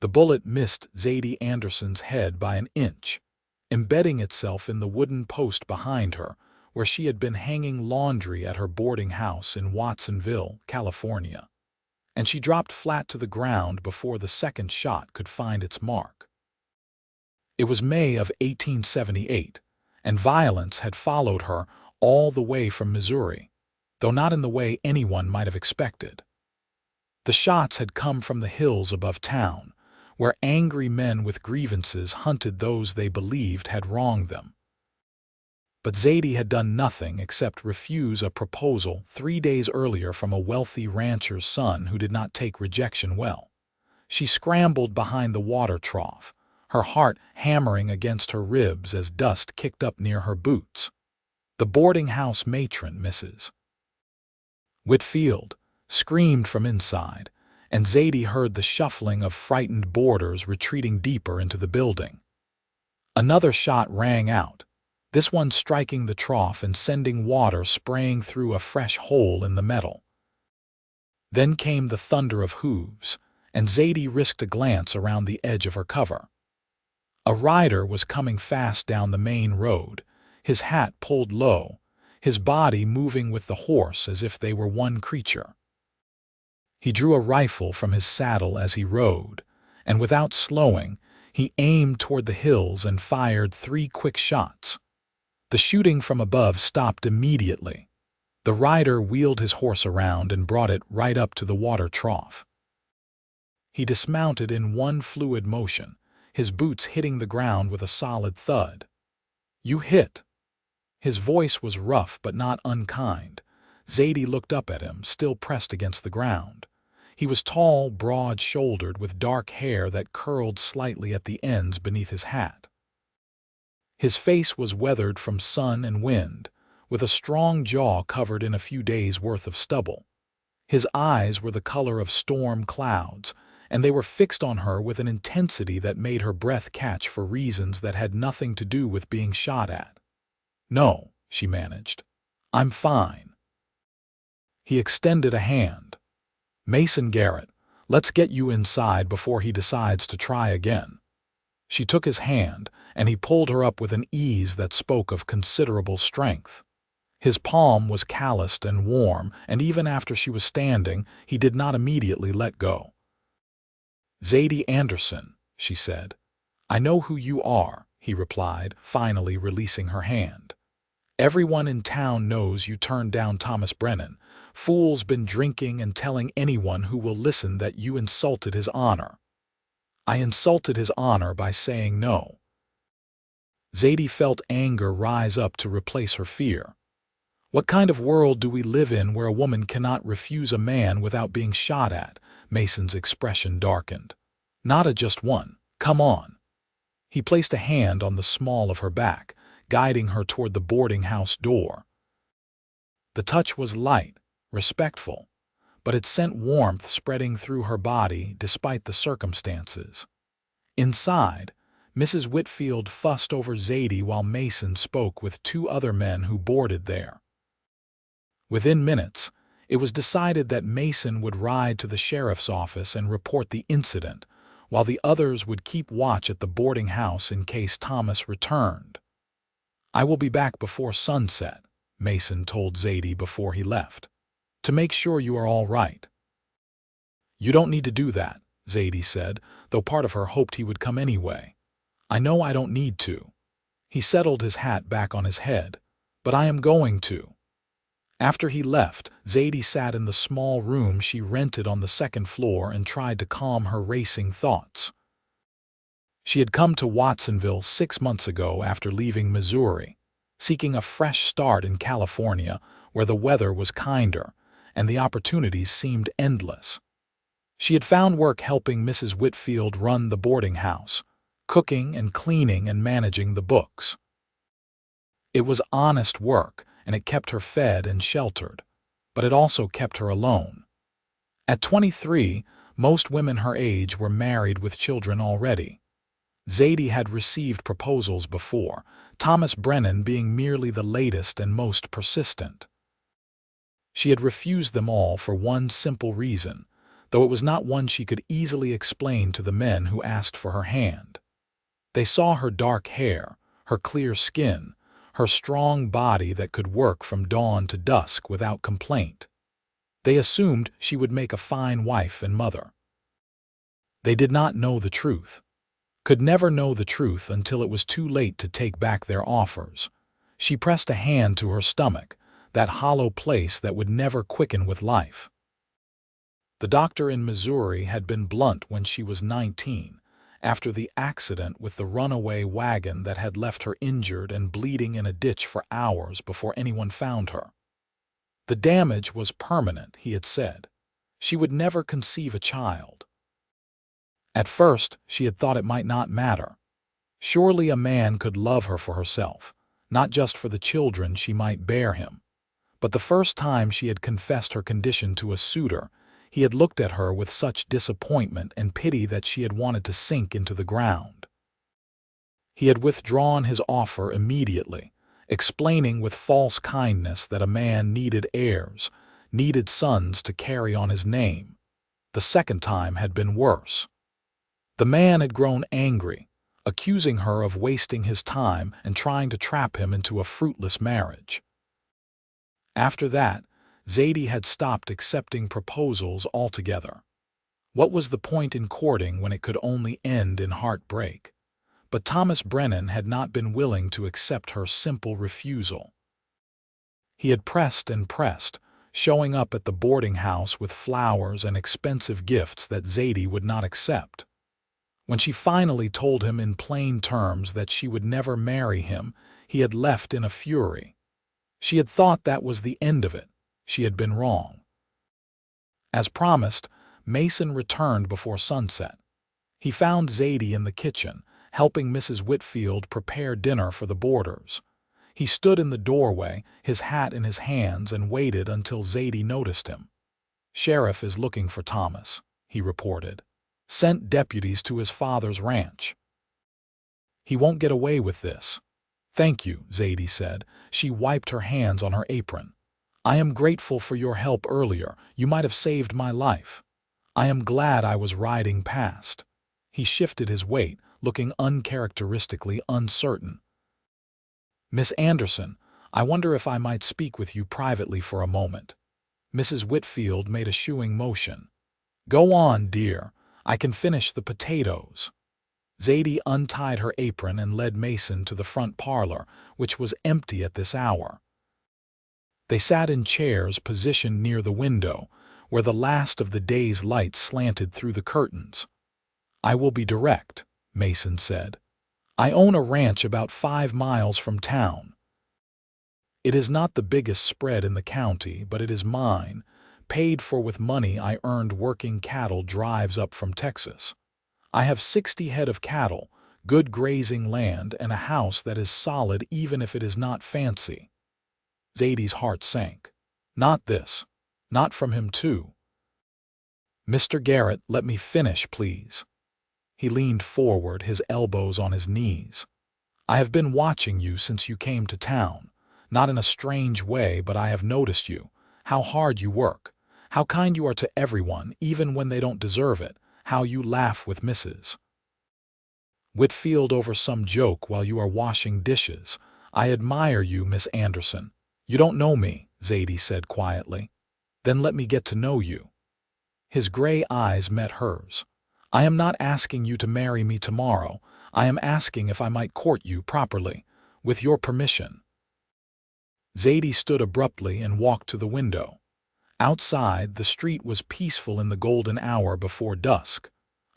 The bullet missed Zadie Anderson's head by an inch, embedding itself in the wooden post behind her, where she had been hanging laundry at her boarding house in Watsonville, California. And she dropped flat to the ground before the second shot could find its mark. It was May of 1878, and violence had followed her all the way from Missouri, though not in the way anyone might have expected. The shots had come from the hills above town, where angry men with grievances hunted those they believed had wronged them. But Zadie had done nothing except refuse a proposal 3 days earlier from a wealthy rancher's son who did not take rejection well. She scrambled behind the water trough, her heart hammering against her ribs as dust kicked up near her boots. The boarding house matron, Mrs. Whitfield, screamed from inside, and Zadie heard the shuffling of frightened boarders retreating deeper into the building. Another shot rang out, this one striking the trough and sending water spraying through a fresh hole in the metal. Then came the thunder of hooves, and Zadie risked a glance around the edge of her cover. A rider was coming fast down the main road, his hat pulled low, his body moving with the horse as if they were one creature. He drew a rifle from his saddle as he rode, and without slowing, he aimed toward the hills and fired 3 quick shots. The shooting from above stopped immediately. The rider wheeled his horse around and brought it right up to the water trough. He dismounted in one fluid motion, his boots hitting the ground with a solid thud. "You hit." His voice was rough but not unkind. Zadie looked up at him, still pressed against the ground. He was tall, broad-shouldered, with dark hair that curled slightly at the ends beneath his hat. His face was weathered from sun and wind, with a strong jaw covered in a few days' worth of stubble. His eyes were the color of storm clouds, and they were fixed on her with an intensity that made her breath catch for reasons that had nothing to do with being shot at. "No," she managed. "I'm fine." He extended a hand. "Mason Garrett, let's get you inside before he decides to try again." She took his hand, and he pulled her up with an ease that spoke of considerable strength. His palm was calloused and warm, and even after she was standing, he did not immediately let go. "Zadie Anderson," she said. "I know who you are," he replied, finally releasing her hand. "Everyone in town knows you turned down Thomas Brennan. Fool's been drinking and telling anyone who will listen that you insulted his honor." "I insulted his honor by saying no." Zadie felt anger rise up to replace her fear. "What kind of world do we live in where a woman cannot refuse a man without being shot at?" Mason's expression darkened. "Not a just one. Come on." He placed a hand on the small of her back, guiding her toward the boarding house door. The touch was light, respectful, but it sent warmth spreading through her body despite the circumstances. Inside, Mrs. Whitfield fussed over Zadie while Mason spoke with 2 other men who boarded there. Within minutes, it was decided that Mason would ride to the sheriff's office and report the incident, while the others would keep watch at the boarding house in case Thomas returned. "I will be back before sunset," Mason told Zadie before he left, "to make sure you are all right." "You don't need to do that," Zadie said, though part of her hoped he would come anyway. "I know I don't need to." He settled his hat back on his head. "But I am going to." After he left, Zadie sat in the small room she rented on the 2nd floor and tried to calm her racing thoughts. She had come to Watsonville 6 months ago after leaving Missouri, seeking a fresh start in California where the weather was kinder and the opportunities seemed endless. She had found work helping Mrs. Whitfield run the boarding house, cooking and cleaning and managing the books. It was honest work, and it kept her fed and sheltered, but it also kept her alone. At 23, most women her age were married with children already. Zadie had received proposals before, Thomas Brennan being merely the latest and most persistent. She had refused them all for one simple reason: though it was not one she could easily explain to the men who asked for her hand. They saw her dark hair, her clear skin, her strong body that could work from dawn to dusk without complaint. They assumed she would make a fine wife and mother. They did not know the truth, could never know the truth until it was too late to take back their offers. She pressed a hand to her stomach, that hollow place that would never quicken with life. The doctor in Missouri had been blunt when she was 19, after the accident with the runaway wagon that had left her injured and bleeding in a ditch for hours before anyone found her. The damage was permanent, he had said. She would never conceive a child. At first, she had thought it might not matter. Surely a man could love her for herself, not just for the children she might bear him. But the first time she had confessed her condition to a suitor, he had looked at her with such disappointment and pity that she had wanted to sink into the ground. He had withdrawn his offer immediately, explaining with false kindness that a man needed heirs, needed sons to carry on his name. The second time had been worse. The man had grown angry, accusing her of wasting his time and trying to trap him into a fruitless marriage. After that, Zadie had stopped accepting proposals altogether. What was the point in courting when it could only end in heartbreak? But Thomas Brennan had not been willing to accept her simple refusal. He had pressed and pressed, showing up at the boarding house with flowers and expensive gifts that Zadie would not accept. When she finally told him in plain terms that she would never marry him, he had left in a fury. She had thought that was the end of it. She had been wrong. As promised, Mason returned before sunset. He found Zadie in the kitchen, helping Mrs. Whitfield prepare dinner for the boarders. He stood in the doorway, his hat in his hands, and waited until Zadie noticed him. "Sheriff is looking for Thomas," he reported. "Sent deputies to his father's ranch. He won't get away with this." "Thank you," Zadie said. She wiped her hands on her apron. "I am grateful for your help earlier. You might have saved my life. I am glad I was riding past." He shifted his weight, looking uncharacteristically uncertain. "Miss Anderson, I wonder if I might speak with you privately for a moment." Mrs. Whitfield made a shooing motion. "Go on, dear. I can finish the potatoes." Zadie untied her apron and led Mason to the front parlor, which was empty at this hour. They sat in chairs positioned near the window, where the last of the day's light slanted through the curtains. "I will be direct," Mason said. "I own a ranch about 5 miles from town. It is not the biggest spread in the county, but it is mine, paid for with money I earned working cattle drives up from Texas. I have 60 head of cattle, good grazing land, and a house that is solid even if it is not fancy." Zadie's heart sank. Not this. Not from him too. "Mr. Garrett, let me finish, please." He leaned forward, his elbows on his knees. "I have been watching you since you came to town. Not in a strange way, but I have noticed you. How hard you work. How kind you are to everyone, even when they don't deserve it. How you laugh with Mrs. Whitfield over some joke while you are washing dishes. I admire you, Miss Anderson." "You don't know me," Zadie said quietly. "Then let me get to know you." His gray eyes met hers. "I am not asking you to marry me tomorrow. I am asking if I might court you properly, with your permission." Zadie stood abruptly and walked to the window. Outside, the street was peaceful in the golden hour before dusk.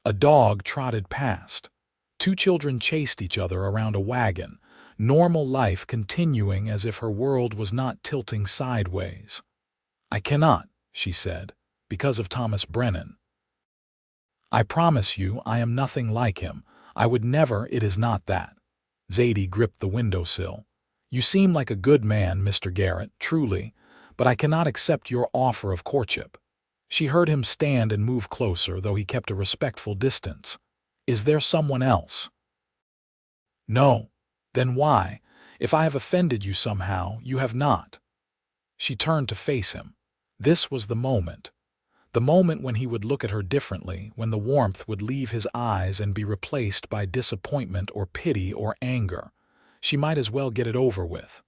A dog trotted past. 2 children chased each other around a wagon, normal life continuing as if her world was not tilting sideways. "I cannot," she said, "because of Thomas Brennan. I promise you I am nothing like him. I would never, it is not that." Zadie gripped the windowsill. "You seem like a good man, Mr. Garrett, truly, but I cannot accept your offer of courtship." She heard him stand and move closer, though he kept a respectful distance. "Is there someone else?" "No." "Then why? If I have offended you somehow, you have not." She turned to face him. This was the moment. The moment when he would look at her differently, when the warmth would leave his eyes and be replaced by disappointment or pity or anger. She might as well get it over with.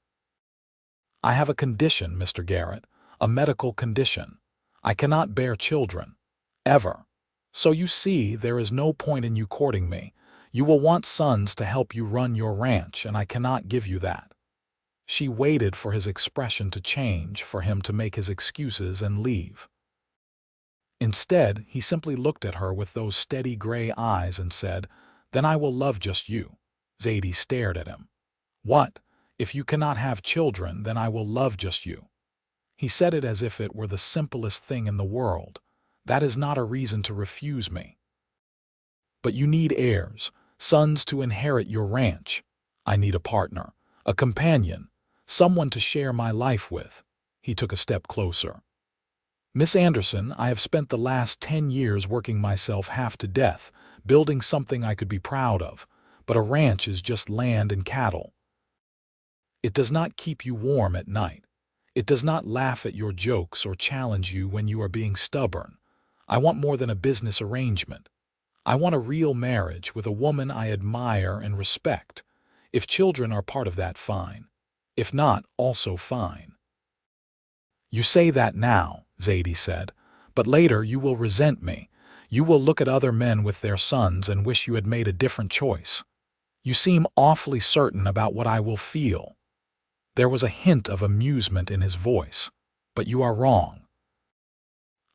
"I have a condition, Mr. Garrett, a medical condition. I cannot bear children. Ever. So you see, there is no point in you courting me. You will want sons to help you run your ranch, and I cannot give you that." She waited for his expression to change, for him to make his excuses and leave. Instead, he simply looked at her with those steady gray eyes and said, "Then I will love just you." Zadie stared at him. "What? If you cannot have children, then I will love just you." He said it as if it were the simplest thing in the world. "That is not a reason to refuse me." "But you need heirs, sons to inherit your ranch. I need a partner, a companion, someone to share my life with." He took a step closer. "Miss Anderson, I have spent the last 10 years working myself half to death, building something I could be proud of, but a ranch is just land and cattle. It does not keep you warm at night. It does not laugh at your jokes or challenge you when you are being stubborn. I want more than a business arrangement. I want a real marriage with a woman I admire and respect. If children are part of that, fine. If not, also fine." "You say that now," Zadie said, "but later you will resent me. You will look at other men with their sons and wish you had made a different choice. You seem awfully certain about what I will feel." There was a hint of amusement in his voice. "But you are wrong.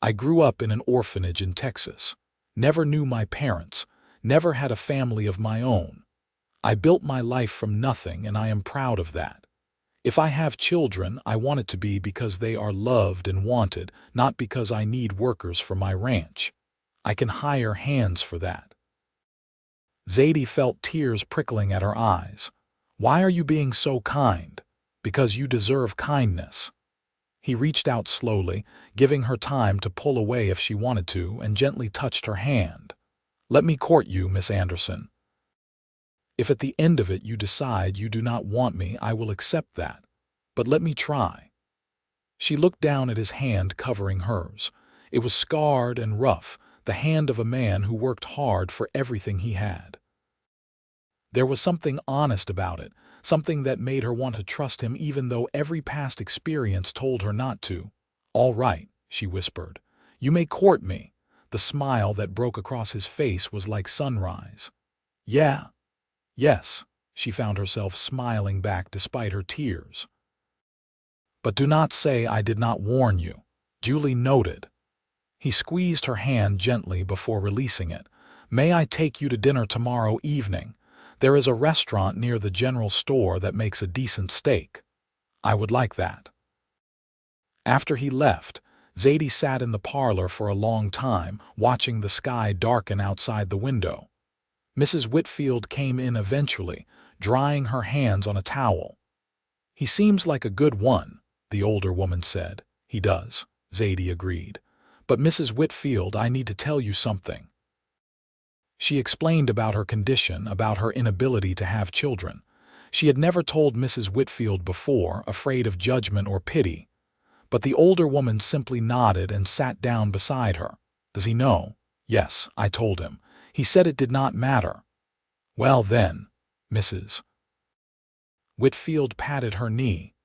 I grew up in an orphanage in Texas. Never knew my parents. Never had a family of my own. I built my life from nothing, and I am proud of that. If I have children, I want it to be because they are loved and wanted, not because I need workers for my ranch. I can hire hands for that." Zadie felt tears prickling at her eyes. "Why are you being so kind?" "Because you deserve kindness." He reached out slowly, giving her time to pull away if she wanted to, and gently touched her hand. "Let me court you, Miss Anderson. If at the end of it you decide you do not want me, I will accept that. But let me try." She looked down at his hand covering hers. It was scarred and rough, the hand of a man who worked hard for everything he had. There was something honest about it, something that made her want to trust him even though every past experience told her not to. "All right," she whispered. "You may court me." The smile that broke across his face was like sunrise. "Yeah. Yes," she found herself smiling back despite her tears. "But do not say I did not warn you." Julie noted. He squeezed her hand gently before releasing it. "May I take you to dinner tomorrow evening? There is a restaurant near the general store that makes a decent steak." "I would like that." After he left, Zadie sat in the parlor for a long time, watching the sky darken outside the window. Mrs. Whitfield came in eventually, drying her hands on a towel. "He seems like a good one," the older woman said. "He does," Zadie agreed. "But Mrs. Whitfield, I need to tell you something." She explained about her condition, about her inability to have children. She had never told Mrs. Whitfield before, afraid of judgment or pity. But the older woman simply nodded and sat down beside her. "Does he know?" "Yes, I told him. He said it did not matter." "Well then, Mrs. Whitfield patted her knee.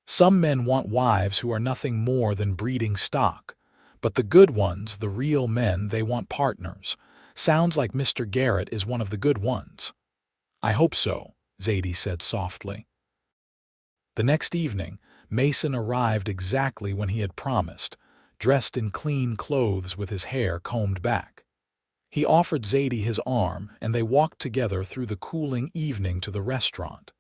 "Some men want wives who are nothing more than breeding stock. But the good ones, the real men, they want partners. Sounds like Mr. Garrett is one of the good ones." "I hope so," Zadie said softly. The next evening, Mason arrived exactly when he had promised, dressed in clean clothes with his hair combed back. He offered Zadie his arm, and they walked together through the cooling evening to the restaurant.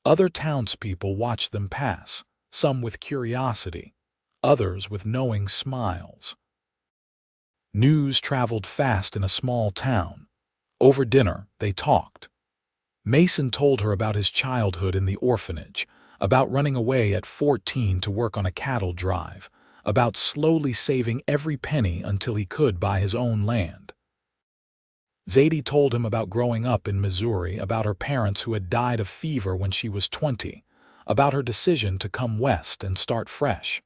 Other townspeople watched them pass, some with curiosity, others with knowing smiles. News traveled fast in a small town. Over dinner, they talked. Mason told her about his childhood in the orphanage, about running away at 14 to work on a cattle drive, about slowly saving every penny until he could buy his own land. Zadie told him about growing up in Missouri, about her parents who had died of fever when she was 20, about her decision to come west and start fresh.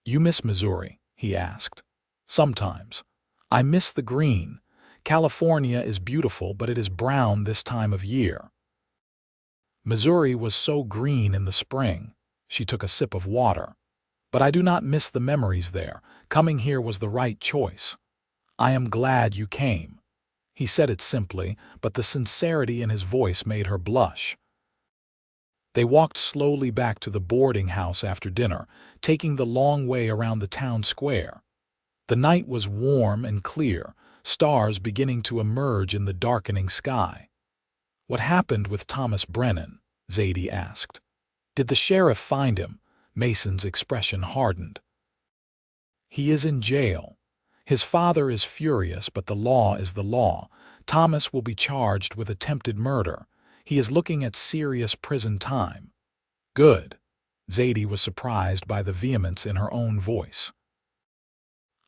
"You miss Missouri?" he asked. Sometimes. I miss the green. California is beautiful, but it is brown this time of year. Missouri was so green in the spring. She took a sip of water. But I do not miss the memories there. Coming here was the right choice. I am glad you came. He said it simply, but the sincerity in his voice made her blush. They walked slowly back to the boarding house after dinner, taking the long way around the town square. The night was warm and clear, stars beginning to emerge in the darkening sky. "What happened with Thomas Brennan?" Zadie asked. "Did the sheriff find him?" Mason's expression hardened. "He is in jail. His father is furious, but the law is the law. Thomas will be charged with attempted murder. He is looking at serious prison time." "Good." Zadie was surprised by the vehemence in her own voice.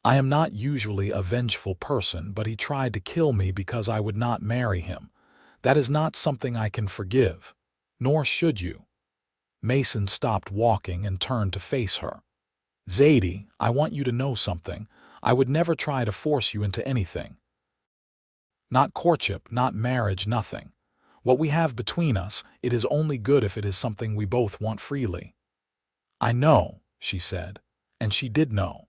"I am not usually a vengeful person, but he tried to kill me because I would not marry him. That is not something I can forgive. Nor should you." Mason stopped walking and turned to face her. "Zadie, I want you to know something. I would never try to force you into anything. Not courtship, not marriage, nothing. What we have between us, it is only good if it is something we both want freely." "I know," she said, and she did know.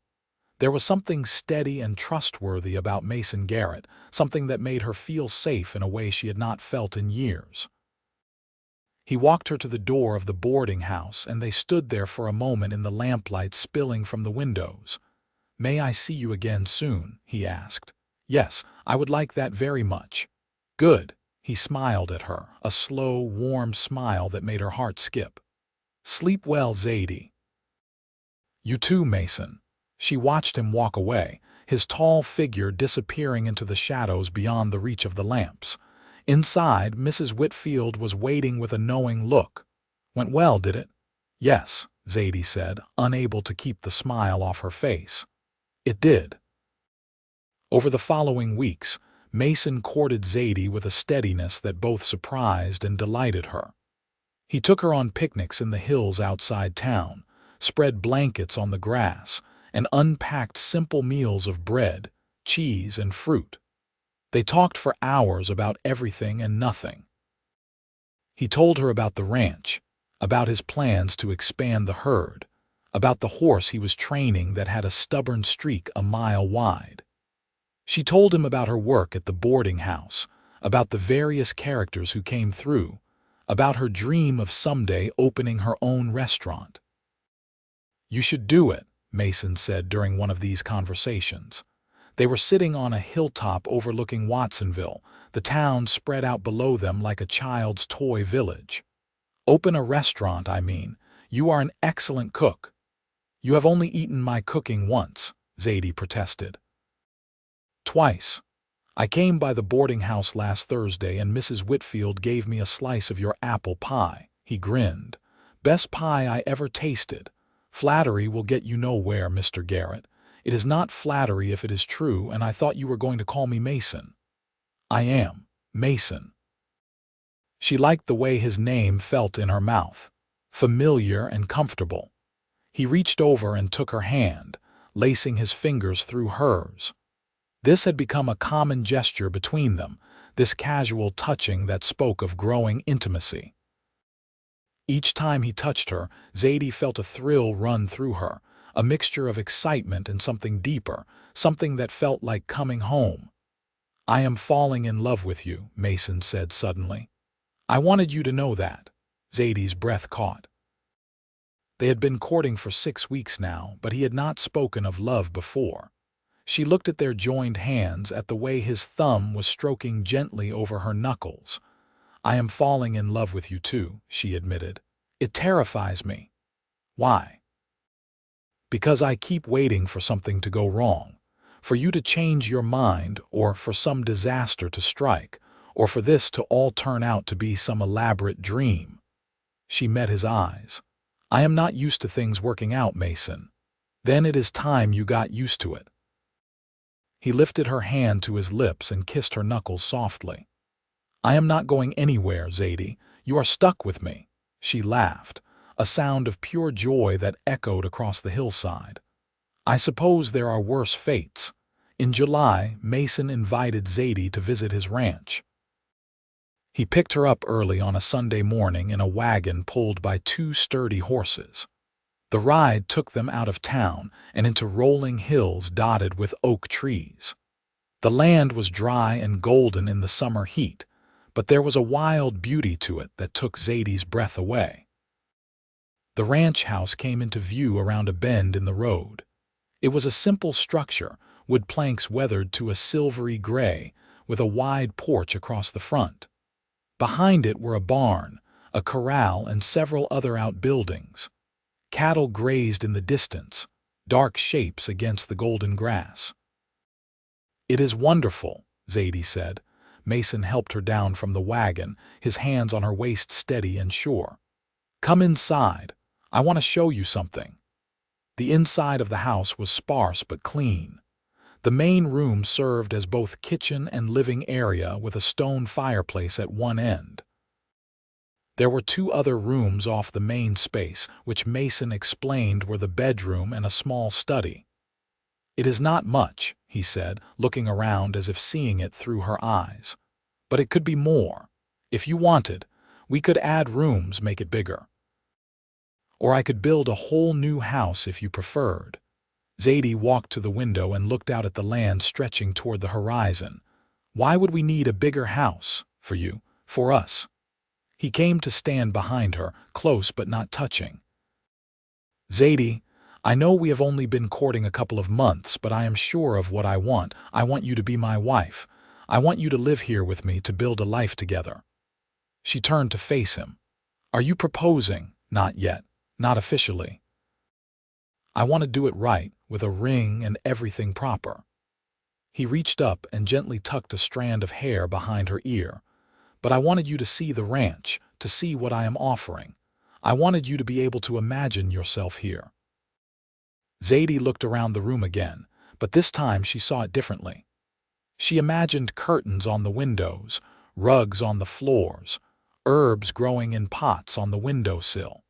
There was something steady and trustworthy about Mason Garrett, something that made her feel safe in a way she had not felt in years. He walked her to the door of the boarding house, and they stood there for a moment in the lamplight spilling from the windows. "May I see you again soon?" he asked. "Yes, I would like that very much." "Good." He smiled at her, a slow, warm smile that made her heart skip. "Sleep well, Zadie." "You too, Mason." She watched him walk away, his tall figure disappearing into the shadows beyond the reach of the lamps. Inside, Mrs. Whitfield was waiting with a knowing look. "Went well, did it?" "Yes," Zadie said, unable to keep the smile off her face. "It did." Over the following weeks, Mason courted Zadie with a steadiness that both surprised and delighted her. He took her on picnics in the hills outside town, spread blankets on the grass, and unpacked simple meals of bread, cheese, and fruit. They talked for hours about everything and nothing. He told her about the ranch, about his plans to expand the herd, about the horse he was training that had a stubborn streak a mile wide. She told him about her work at the boarding house, about the various characters who came through, about her dream of someday opening her own restaurant. "You should do it," Mason said during one of these conversations. They were sitting on a hilltop overlooking Watsonville, the town spread out below them like a child's toy village. "Open a restaurant, I mean. You are an excellent cook." "You have only eaten my cooking once," Zadie protested. "Twice. I came by the boarding house last Thursday and Mrs. Whitfield gave me a slice of your apple pie." He grinned. "Best pie I ever tasted. Flattery will get you nowhere, Mr. Garrett. It is not flattery if it is true, and I thought you were going to call me Mason." "I am. Mason." She liked the way his name felt in her mouth, familiar and comfortable. He reached over and took her hand, lacing his fingers through hers. This had become a common gesture between them, this casual touching that spoke of growing intimacy. Each time he touched her, Zadie felt a thrill run through her, a mixture of excitement and something deeper, something that felt like coming home. "I am falling in love with you," Mason said suddenly. "I wanted you to know that." Zadie's breath caught. They had been courting for 6 weeks now, but he had not spoken of love before. She looked at their joined hands, at the way his thumb was stroking gently over her knuckles. "I am falling in love with you too," she admitted. "It terrifies me." "Why?" "Because I keep waiting for something to go wrong, for you to change your mind, or for some disaster to strike, or for this to all turn out to be some elaborate dream." She met his eyes. "I am not used to things working out, Mason." "Then it is time you got used to it." He lifted her hand to his lips and kissed her knuckles softly. "I am not going anywhere, Zadie. You are stuck with me." She laughed, a sound of pure joy that echoed across the hillside. I suppose there are worse fates. In July, Mason invited Zadie to visit his ranch. He picked her up early on a Sunday morning in a wagon pulled by two sturdy horses. The ride took them out of town and into rolling hills dotted with oak trees. The land was dry and golden in the summer heat, but there was a wild beauty to it that took Zadie's breath away. The ranch house came into view around a bend in the road. It was a simple structure, wood planks weathered to a silvery gray, with a wide porch across the front. Behind it were a barn, a corral, and several other outbuildings. Cattle grazed in the distance, dark shapes against the golden grass. "It is wonderful," Zadie said. Mason helped her down from the wagon, his hands on her waist steady and sure. "Come inside. I want to show you something." The inside of the house was sparse but clean. The main room served as both kitchen and living area with a stone fireplace at one end. There were two other rooms off the main space, which Mason explained were the bedroom and a small study. "It is not much," he said, looking around as if seeing it through her eyes. "But it could be more. If you wanted, we could add rooms, make it bigger. Or I could build a whole new house if you preferred." Zadie walked to the window and looked out at the land stretching toward the horizon. "Why would we need a bigger house? For you? For us?" He came to stand behind her, close but not touching. "Zadie, I know we have only been courting a couple of months, but I am sure of what I want. I want you to be my wife. I want you to live here with me, to build a life together." She turned to face him. "Are you proposing?" "Not yet. Not officially. I want to do it right, with a ring and everything proper." He reached up and gently tucked a strand of hair behind her ear. "But I wanted you to see the ranch, to see what I am offering. I wanted you to be able to imagine yourself here." Zadie looked around the room again, but this time she saw it differently. She imagined curtains on the windows, rugs on the floors, herbs growing in pots on the windowsill.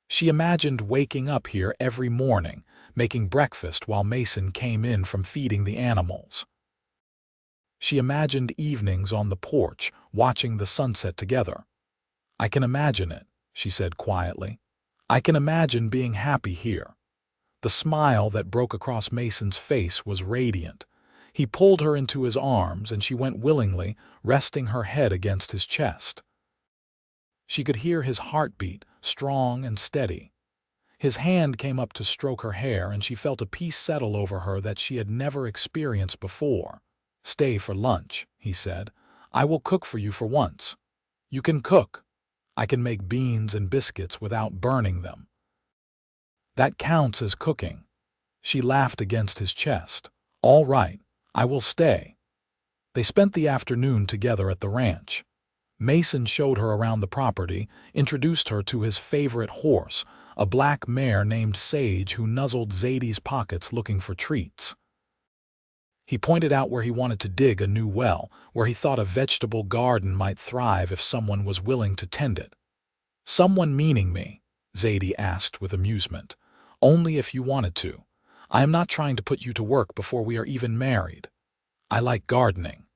She imagined waking up here every morning, making breakfast while Mason came in from feeding the animals. She imagined evenings on the porch, watching the sunset together. "I can imagine it," she said quietly. "I can imagine being happy here." The smile that broke across Mason's face was radiant. He pulled her into his arms and she went willingly, resting her head against his chest. She could hear his heartbeat, strong and steady. His hand came up to stroke her hair and she felt a peace settle over her that she had never experienced before. "Stay for lunch," he said. "I will cook for you for once." "You can cook. I can make beans and biscuits without burning them." "That counts as cooking." She laughed against his chest. "All right, I will stay." They spent the afternoon together at the ranch. Mason showed her around the property, introduced her to his favorite horse, a black mare named Sage who nuzzled Zadie's pockets looking for treats. He pointed out where he wanted to dig a new well, where he thought a vegetable garden might thrive if someone was willing to tend it. "Someone meaning me?" Zadie asked with amusement. "Only if you wanted to. I am not trying to put you to work before we are even married. I like gardening.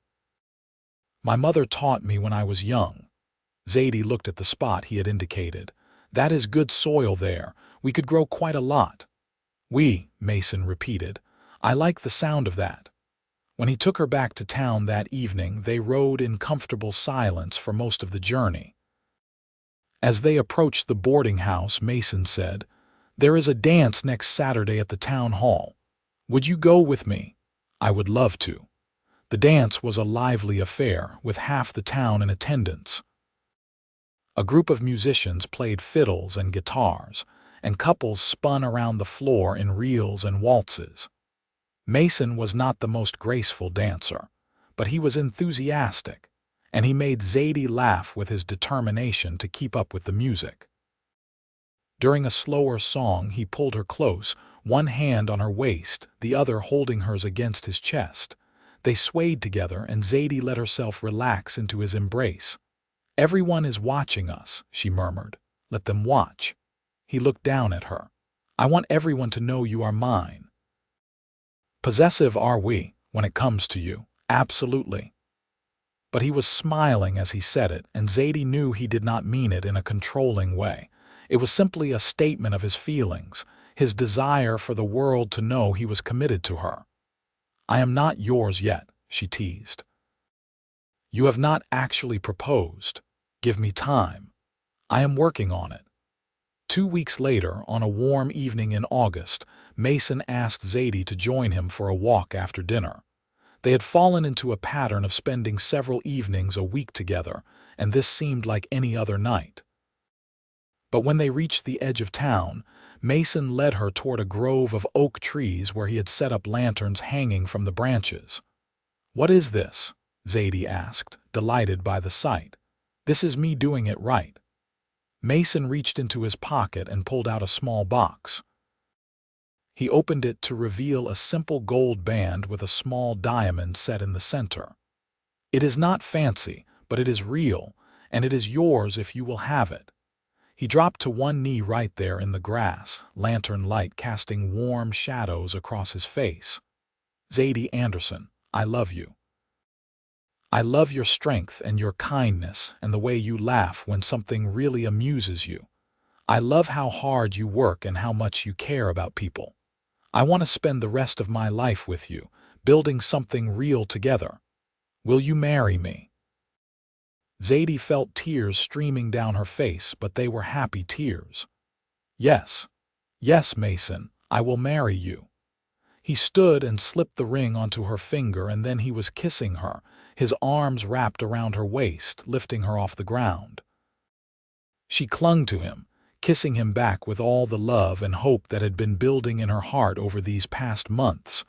My mother taught me when I was young." Zadie looked at the spot he had indicated. "That is good soil there. We could grow quite a lot." Mason repeated. "I like the sound of that." When he took her back to town that evening, they rode in comfortable silence for most of the journey. As they approached the boarding house, Mason said, "There is a dance next Saturday at the town hall. Would you go with me?" "I would love to." The dance was a lively affair, with half the town in attendance. A group of musicians played fiddles and guitars, and couples spun around the floor in reels and waltzes. Mason was not the most graceful dancer, but he was enthusiastic, and he made Zadie laugh with his determination to keep up with the music. During a slower song, he pulled her close, one hand on her waist, the other holding hers against his chest. They swayed together, and Zadie let herself relax into his embrace. "Everyone is watching us," she murmured. "Let them watch." He looked down at her. "I want everyone to know you are mine. Possessive are we, when it comes to you, absolutely. But he was smiling as he said it, and Zadie knew he did not mean it in a controlling way. It was simply a statement of his feelings, his desire for the world to know he was committed to her. "I am not yours yet," she teased. "You have not actually proposed. Give me time. I am working on it." 2 weeks later, on a warm evening in August, Mason asked Zadie to join him for a walk after dinner. They had fallen into a pattern of spending several evenings a week together, and this seemed like any other night. But when they reached the edge of town, Mason led her toward a grove of oak trees where he had set up lanterns hanging from the branches. "What is this?" Zadie asked, delighted by the sight. "This is me doing it right." Mason reached into his pocket and pulled out a small box. He opened it to reveal a simple gold band with a small diamond set in the center. "It is not fancy, but it is real, and it is yours if you will have it." He dropped to one knee right there in the grass, lantern light casting warm shadows across his face. "Zadie Anderson, I love you. I love your strength and your kindness and the way you laugh when something really amuses you. I love how hard you work and how much you care about people. I want to spend the rest of my life with you, building something real together. Will you marry me?" Zadie felt tears streaming down her face, but they were happy tears. "Yes. Yes, Mason, I will marry you." He stood and slipped the ring onto her finger, and then he was kissing her, his arms wrapped around her waist, lifting her off the ground. She clung to him, kissing him back with all the love and hope that had been building in her heart over these past months.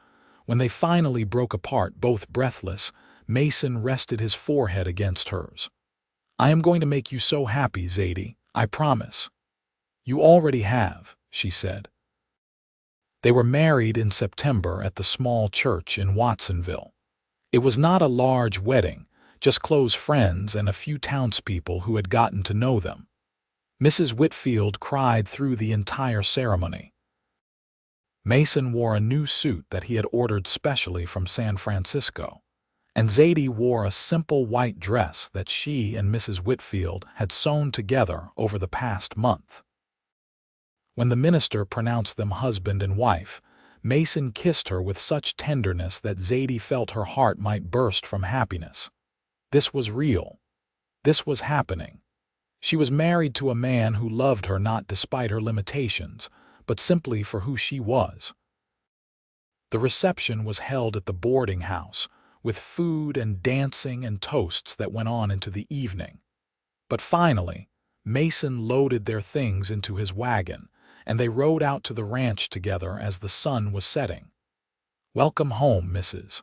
When they finally broke apart, both breathless, Mason rested his forehead against hers. "I am going to make you so happy, Zadie, I promise." "You already have," she said. They were married in September at the small church in Watsonville. It was not a large wedding, just close friends and a few townspeople who had gotten to know them. Mrs. Whitfield cried through the entire ceremony. Mason wore a new suit that he had ordered specially from San Francisco, and Zadie wore a simple white dress that she and Mrs. Whitfield had sewn together over the past month. When the minister pronounced them husband and wife, Mason kissed her with such tenderness that Zadie felt her heart might burst from happiness. This was real. This was happening. She was married to a man who loved her not despite her limitations, but simply for who she was. The reception was held at the boarding house, with food and dancing and toasts that went on into the evening. But finally, Mason loaded their things into his wagon, and they rode out to the ranch together as the sun was setting. "Welcome home, Mrs.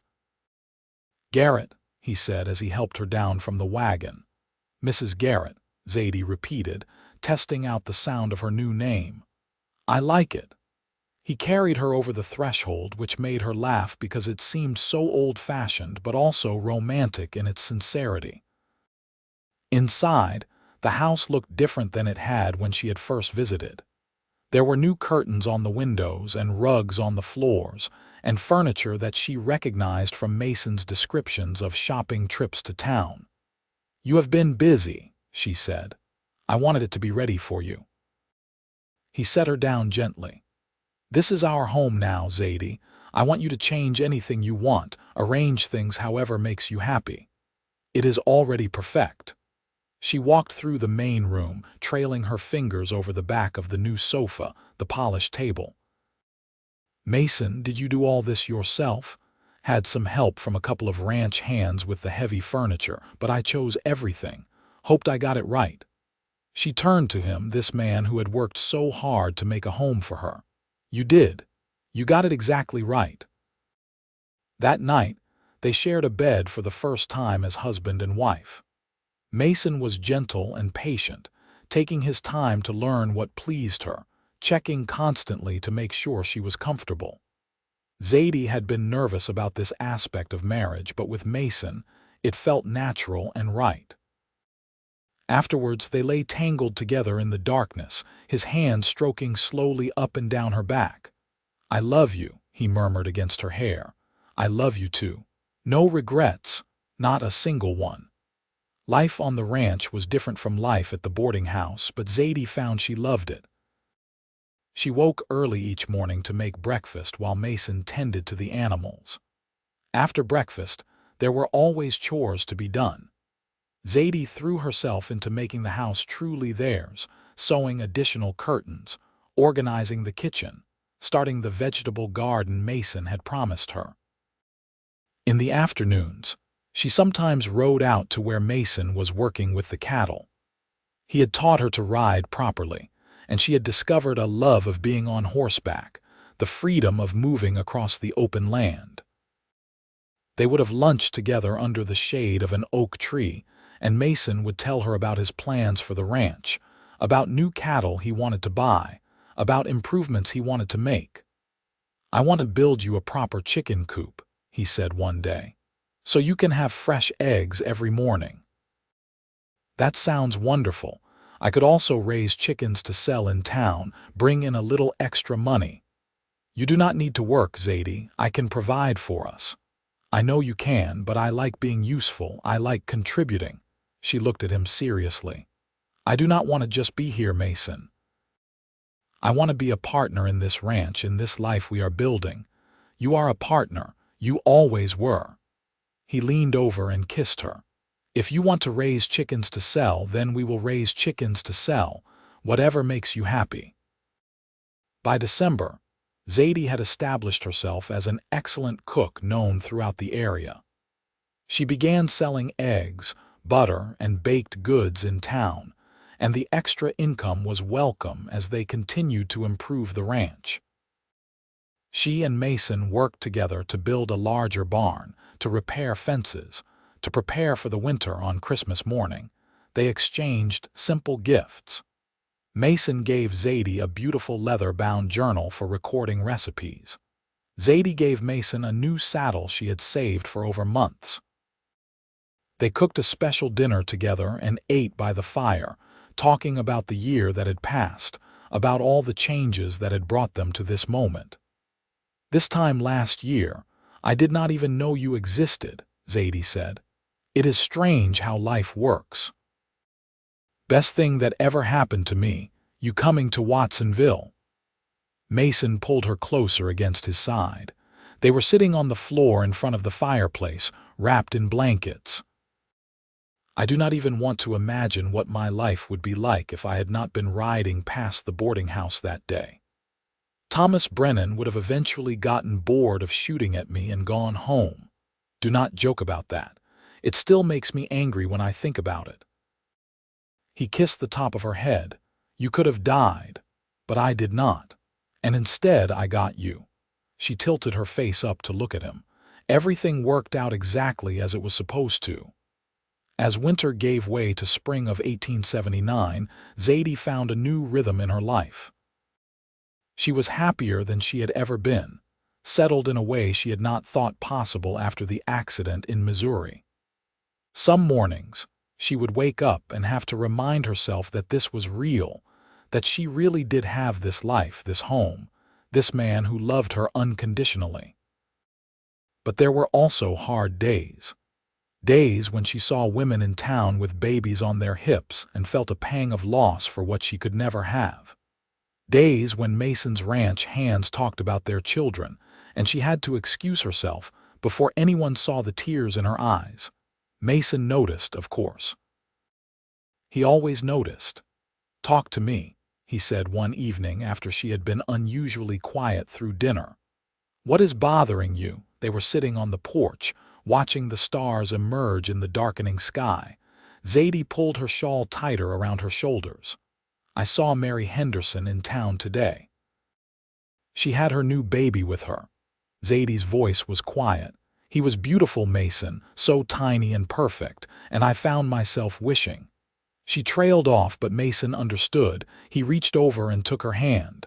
Garrett," he said as he helped her down from the wagon. "Mrs. Garrett," Zadie repeated, testing out the sound of her new name. "I like it." He carried her over the threshold, which made her laugh because it seemed so old-fashioned but also romantic in its sincerity. Inside, the house looked different than it had when she had first visited. There were new curtains on the windows and rugs on the floors, and furniture that she recognized from Mason's descriptions of shopping trips to town. "You have been busy," she said. "I wanted it to be ready for you." He set her down gently. "This is our home now, Zadie. I want you to change anything you want, arrange things however makes you happy. It is already perfect." She walked through the main room, trailing her fingers over the back of the new sofa, the polished table. "Mason, did you do all this yourself?" "Had some help from a couple of ranch hands with the heavy furniture, but I chose everything. Hoped I got it right." She turned to him, this man who had worked so hard to make a home for her. "You did. You got it exactly right." That night, they shared a bed for the first time as husband and wife. Mason was gentle and patient, taking his time to learn what pleased her, checking constantly to make sure she was comfortable. Zadie had been nervous about this aspect of marriage, but with Mason, it felt natural and right. Afterwards, they lay tangled together in the darkness, his hand stroking slowly up and down her back. "I love you," he murmured against her hair. "I love you too. No regrets, not a single one." Life on the ranch was different from life at the boarding house, but Zadie found she loved it. She woke early each morning to make breakfast while Mason tended to the animals. After breakfast, there were always chores to be done. Zadie threw herself into making the house truly theirs, sewing additional curtains, organizing the kitchen, starting the vegetable garden Mason had promised her. In the afternoons, she sometimes rode out to where Mason was working with the cattle. He had taught her to ride properly, and she had discovered a love of being on horseback, the freedom of moving across the open land. They would have lunched together under the shade of an oak tree, and Mason would tell her about his plans for the ranch, about new cattle he wanted to buy, about improvements he wanted to make. "I want to build you a proper chicken coop," he said one day, "so you can have fresh eggs every morning." "That sounds wonderful. I could also raise chickens to sell in town, bring in a little extra money." "You do not need to work, Zadie. I can provide for us." "I know you can, but I like being useful. I like contributing." She looked at him seriously. "I do not want to just be here, Mason. I want to be a partner in this ranch, in this life we are building. You are a partner. You always were." He leaned over and kissed her. "If you want to raise chickens to sell, then we will raise chickens to sell, whatever makes you happy." By December, Zadie had established herself as an excellent cook known throughout the area. She began selling eggs, butter, and baked goods in town, and the extra income was welcome as they continued to improve the ranch. She and Mason worked together to build a larger barn, to repair fences, to prepare for the winter on Christmas morning. They exchanged simple gifts. Mason gave Zadie a beautiful leather-bound journal for recording recipes. Zadie gave Mason a new saddle she had saved for over months. They cooked a special dinner together and ate by the fire, talking about the year that had passed, about all the changes that had brought them to this moment. "This time last year, I did not even know you existed," Zadie said. "It is strange how life works. Best thing that ever happened to me, you coming to Watsonville." Mason pulled her closer against his side. They were sitting on the floor in front of the fireplace, wrapped in blankets. "I do not even want to imagine what my life would be like if I had not been riding past the boarding house that day. Thomas Brennan would have eventually gotten bored of shooting at me and gone home. Do not joke about that. It still makes me angry when I think about it." He kissed the top of her head. "You could have died, but I did not. And instead I got you." She tilted her face up to look at him. Everything worked out exactly as it was supposed to. As winter gave way to spring of 1879, Zadie found a new rhythm in her life. She was happier than she had ever been, settled in a way she had not thought possible after the accident in Missouri. Some mornings, she would wake up and have to remind herself that this was real, that she really did have this life, this home, this man who loved her unconditionally. But there were also hard days. Days when she saw women in town with babies on their hips and felt a pang of loss for what she could never have. Days when Mason's ranch hands talked about their children, and she had to excuse herself before anyone saw the tears in her eyes. Mason noticed, of course. He always noticed. "Talk to me," he said one evening after she had been unusually quiet through dinner. "What is bothering you?" They were sitting on the porch, watching the stars emerge in the darkening sky. Zadie pulled her shawl tighter around her shoulders. "I saw Mary Henderson in town today. She had her new baby with her." Zadie's voice was quiet. "He was beautiful, Mason, so tiny and perfect, and I found myself wishing." She trailed off, but Mason understood. He reached over and took her hand.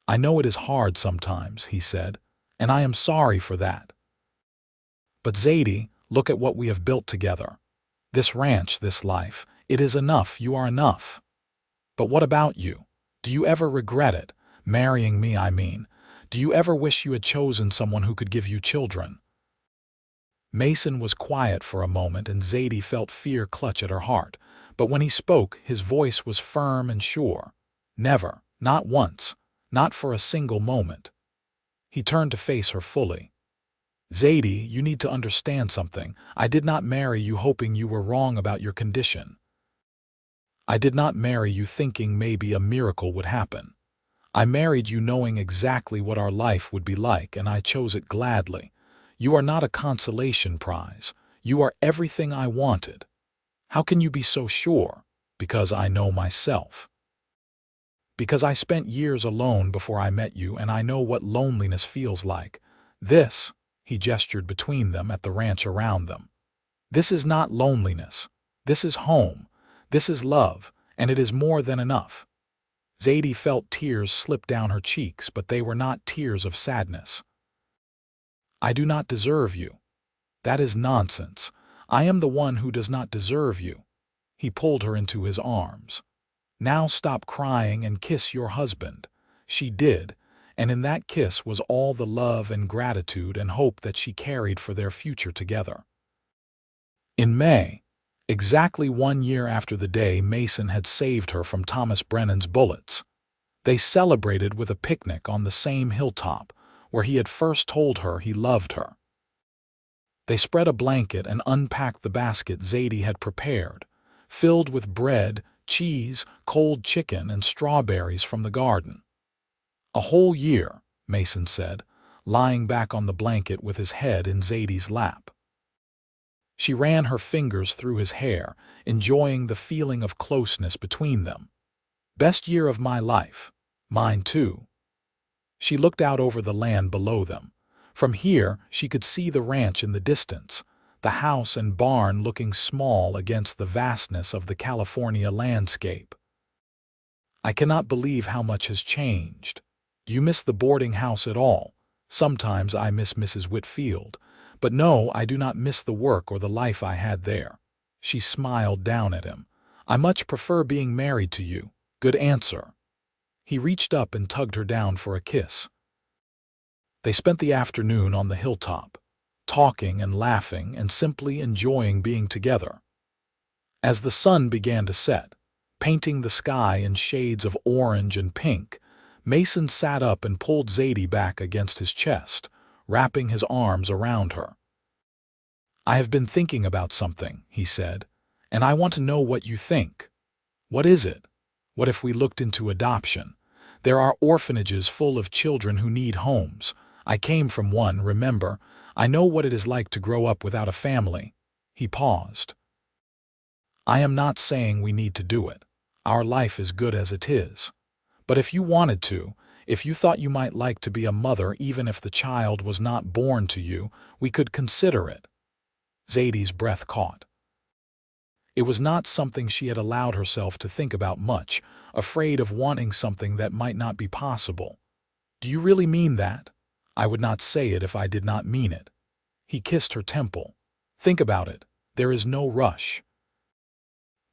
"I know it is hard sometimes," he said, "and I am sorry for that. But Zadie, look at what we have built together. This ranch, this life, it is enough. You are enough. But what about you? Do you ever regret it? Marrying me, I mean. Do you ever wish you had chosen someone who could give you children?" Mason was quiet for a moment, and Zadie felt fear clutch at her heart. But when he spoke, his voice was firm and sure. "Never. Not once. Not for a single moment." He turned to face her fully. "Zadie, you need to understand something. I did not marry you hoping you were wrong about your condition. I did not marry you thinking maybe a miracle would happen. I married you knowing exactly what our life would be like, and I chose it gladly. You are not a consolation prize. You are everything I wanted. How can you be so sure? Because I know myself. Because I spent years alone before I met you, and I know what loneliness feels like. This," he gestured between them at the ranch around them, "this is not loneliness. This is home. This is love, and it is more than enough." Zadie felt tears slip down her cheeks, but they were not tears of sadness. "I do not deserve you. That is nonsense. I am the one who does not deserve you." He pulled her into his arms. "Now stop crying and kiss your husband." She did, and in that kiss was all the love and gratitude and hope that she carried for their future together. In May, exactly 1 year after the day Mason had saved her from Thomas Brennan's bullets, they celebrated with a picnic on the same hilltop where he had first told her he loved her. They spread a blanket and unpacked the basket Zadie had prepared, filled with bread, cheese, cold chicken, and strawberries from the garden. "A whole year," Mason said, lying back on the blanket with his head in Zadie's lap. She ran her fingers through his hair, enjoying the feeling of closeness between them. "Best year of my life. Mine too." She looked out over the land below them. From here, she could see the ranch in the distance, the house and barn looking small against the vastness of the California landscape. "I cannot believe how much has changed. Do you miss the boarding house at all?" "Sometimes I miss Mrs. Whitfield. But no, I do not miss the work or the life I had there." She smiled down at him. "I much prefer being married to you." "Good answer." He reached up and tugged her down for a kiss. They spent the afternoon on the hilltop, talking and laughing and simply enjoying being together. As the sun began to set, painting the sky in shades of orange and pink, Mason sat up and pulled Zadie back against his chest, wrapping his arms around her. "I have been thinking about something," he said, "and I want to know what you think." "What is it?" "What if we looked into adoption? There are orphanages full of children who need homes. I came from one, remember. I know what it is like to grow up without a family." He paused. "I am not saying we need to do it. Our life is good as it is. But if you wanted to, if you thought you might like to be a mother even if the child was not born to you, we could consider it." Zadie's breath caught. It was not something she had allowed herself to think about much, afraid of wanting something that might not be possible. "Do you really mean that?" "I would not say it if I did not mean it." He kissed her temple. "Think about it. There is no rush.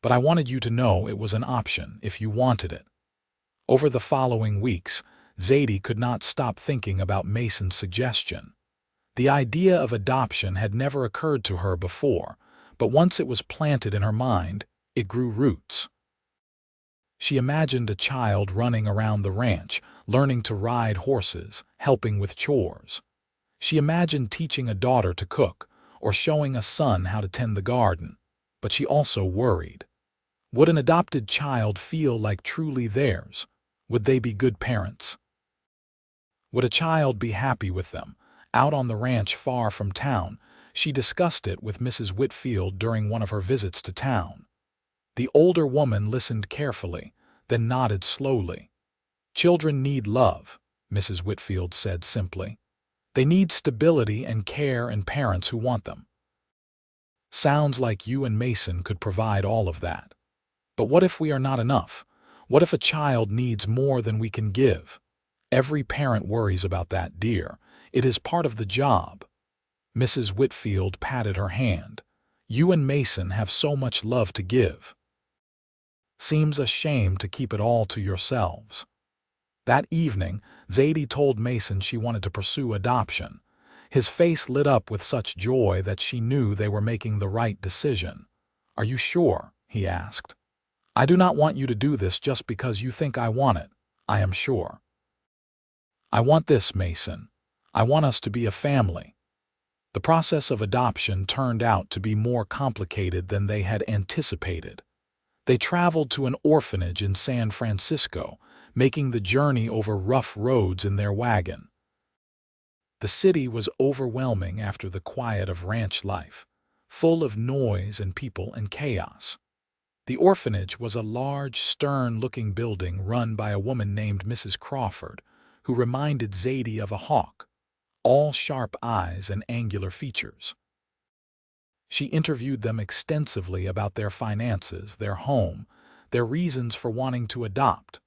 But I wanted you to know it was an option if you wanted it." Over the following weeks, Zadie could not stop thinking about Mason's suggestion. The idea of adoption had never occurred to her before, but once it was planted in her mind, it grew roots. She imagined a child running around the ranch, learning to ride horses, helping with chores. She imagined teaching a daughter to cook, or showing a son how to tend the garden. But she also worried. Would an adopted child feel like truly theirs? Would they be good parents? Would a child be happy with them, out on the ranch far from town? She discussed it with Mrs. Whitfield during one of her visits to town. The older woman listened carefully, then nodded slowly. "Children need love," Mrs. Whitfield said simply. "They need stability and care and parents who want them. Sounds like you and Mason could provide all of that. But what if we are not enough? What if a child needs more than we can give?" "Every parent worries about that, dear. It is part of the job." Mrs. Whitfield patted her hand. "You and Mason have so much love to give. Seems a shame to keep it all to yourselves." That evening, Zadie told Mason she wanted to pursue adoption. His face lit up with such joy that she knew they were making the right decision. "Are you sure?" he asked. "I do not want you to do this just because you think I want it. I am sure. I want this, Mason. I want us to be a family." The process of adoption turned out to be more complicated than they had anticipated. They traveled to an orphanage in San Francisco, making the journey over rough roads in their wagon. The city was overwhelming after the quiet of ranch life, full of noise and people and chaos. The orphanage was a large, stern-looking building run by a woman named Mrs. Crawford, who reminded Zadie of a hawk, all sharp eyes and angular features. She interviewed them extensively about their finances, their home, their reasons for wanting to adopt.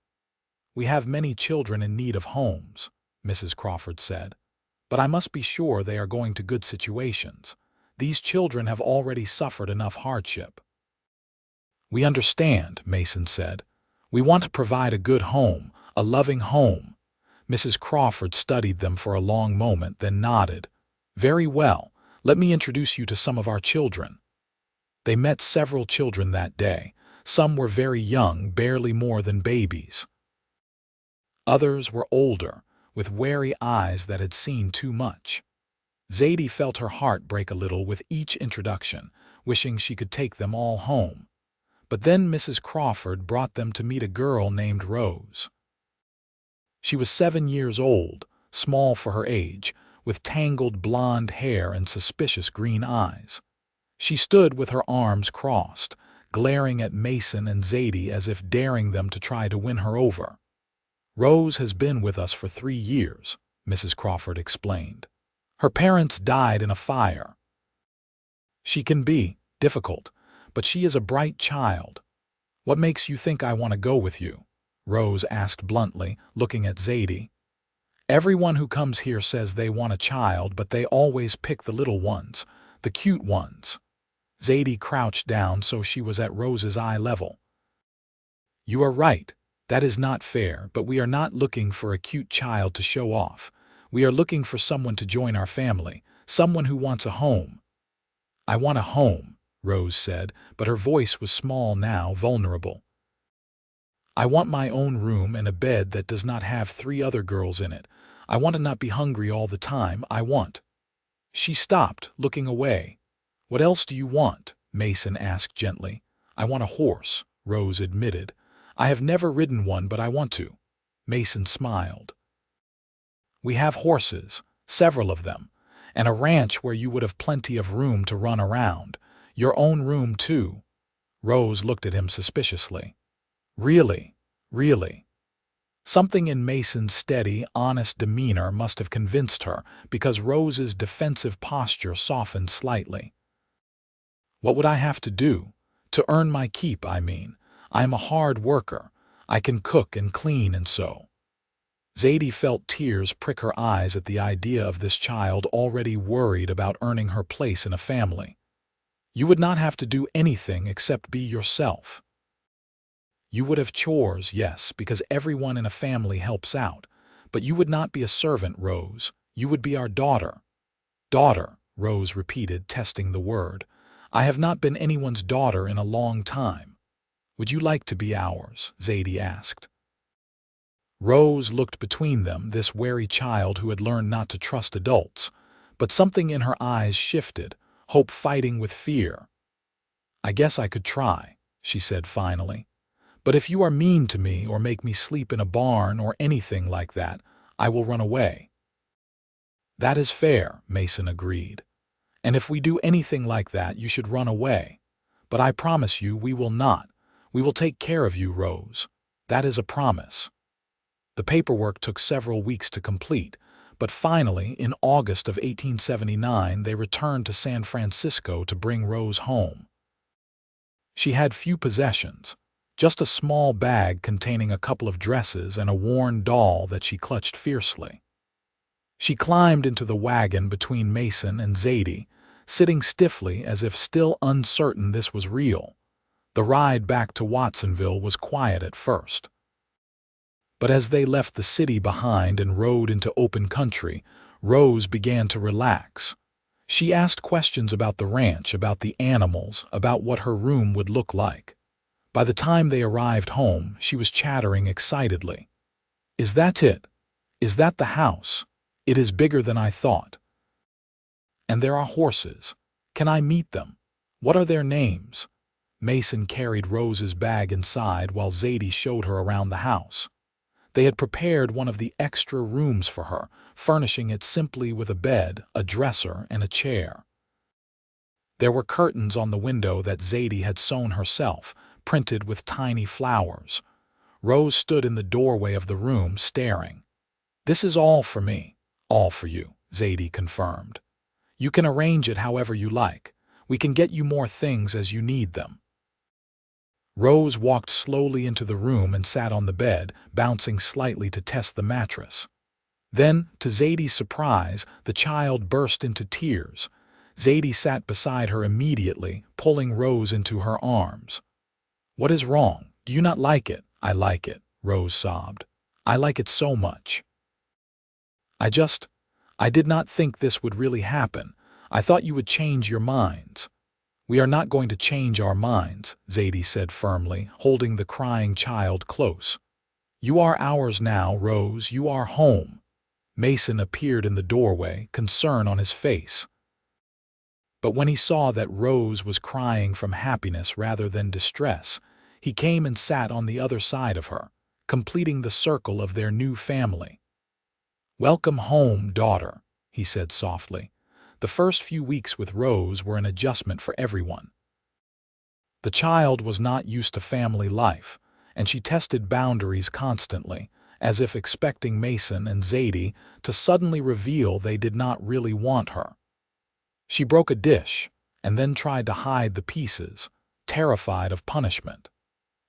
"We have many children in need of homes," Mrs. Crawford said, "but I must be sure they are going to good situations. These children have already suffered enough hardship." "We understand," Mason said. "We want to provide a good home, a loving home." Mrs. Crawford studied them for a long moment, then nodded. "Very well. Let me introduce you to some of our children." They met several children that day. Some were very young, barely more than babies. Others were older, with wary eyes that had seen too much. Zadie felt her heart break a little with each introduction, wishing she could take them all home. But then Mrs. Crawford brought them to meet a girl named Rose. She was 7 years old, small for her age, with tangled blonde hair and suspicious green eyes. She stood with her arms crossed, glaring at Mason and Zadie as if daring them to try to win her over. "Rose has been with us for 3 years," Mrs. Crawford explained. "Her parents died in a fire. She can be difficult, but she is a bright child." "What makes you think I want to go with you?" Rose asked bluntly, looking at Zadie. "Everyone who comes here says they want a child, but they always pick the little ones, the cute ones." Zadie crouched down so she was at Rose's eye level. "You are right. That is not fair, but we are not looking for a cute child to show off. We are looking for someone to join our family, someone who wants a home." "I want a home," Rose said, but her voice was small now, vulnerable. "I want my own room and a bed that does not have 3 other girls in it. I want to not be hungry all the time. I want—" She stopped, looking away. "What else do you want?" Mason asked gently. "I want a horse," Rose admitted. "I have never ridden one, but I want to." Mason smiled. "We have horses, several of them, and a ranch where you would have plenty of room to run around. Your own room, too." Rose looked at him suspiciously. "Really? Really?" Something in Mason's steady, honest demeanor must have convinced her, because Rose's defensive posture softened slightly. "What would I have to do? To earn my keep, I mean. I am a hard worker. I can cook and clean and sew." Zadie felt tears prick her eyes at the idea of this child already worried about earning her place in a family. "You would not have to do anything except be yourself. You would have chores, yes, because everyone in a family helps out. But you would not be a servant, Rose. You would be our daughter." "Daughter," Rose repeated, testing the word. "I have not been anyone's daughter in a long time." "Would you like to be ours?" Zadie asked. Rose looked between them, this wary child who had learned not to trust adults. But something in her eyes shifted, hope fighting with fear. "I guess I could try," she said finally. "But if you are mean to me or make me sleep in a barn or anything like that, I will run away." "That is fair," Mason agreed. "And if we do anything like that, you should run away. But I promise you we will not. We will take care of you, Rose. That is a promise." The paperwork took several weeks to complete, but finally, in August of 1879, they returned to San Francisco to bring Rose home. She had few possessions, just a small bag containing a couple of dresses and a worn doll that she clutched fiercely. She climbed into the wagon between Mason and Zadie, sitting stiffly as if still uncertain this was real. The ride back to Watsonville was quiet at first. But as they left the city behind and rode into open country, Rose began to relax. She asked questions about the ranch, about the animals, about what her room would look like. By the time they arrived home, she was chattering excitedly. "Is that it? Is that the house? It is bigger than I thought. And there are horses. Can I meet them? What are their names?" Mason carried Rose's bag inside while Zadie showed her around the house. They had prepared one of the extra rooms for her, furnishing it simply with a bed, a dresser, and a chair. There were curtains on the window that Zadie had sewn herself, printed with tiny flowers. Rose stood in the doorway of the room, staring. "This is all for me, all for you," Zadie confirmed. "You can arrange it however you like. We can get you more things as you need them." Rose walked slowly into the room and sat on the bed, bouncing slightly to test the mattress. Then, to Zadie's surprise, the child burst into tears. Zadie sat beside her immediately, pulling Rose into her arms. "What is wrong? Do you not like it?" "I like it," Rose sobbed. "I like it so much. I did not think this would really happen. I thought you would change your minds." "We are not going to change our minds," Zadie said firmly, holding the crying child close. "You are ours now, Rose. You are home." Mason appeared in the doorway, concern on his face. But when he saw that Rose was crying from happiness rather than distress, he came and sat on the other side of her, completing the circle of their new family. "Welcome home, daughter," he said softly. The first few weeks with Rose were an adjustment for everyone. The child was not used to family life, and she tested boundaries constantly, as if expecting Mason and Zadie to suddenly reveal they did not really want her. She broke a dish, and then tried to hide the pieces, terrified of punishment.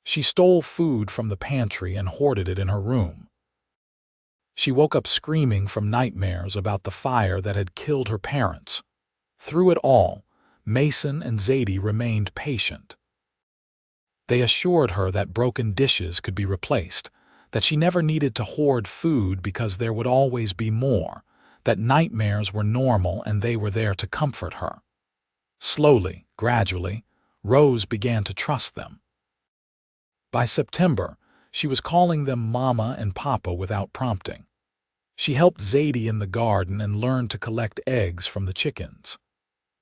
She stole food from the pantry and hoarded it in her room. She woke up screaming from nightmares about the fire that had killed her parents. Through it all, Mason and Zadie remained patient. They assured her that broken dishes could be replaced, that she never needed to hoard food because there would always be more, that nightmares were normal and they were there to comfort her. Slowly, gradually, Rose began to trust them. By September, she was calling them Mama and Papa without prompting. She helped Zadie in the garden and learned to collect eggs from the chickens.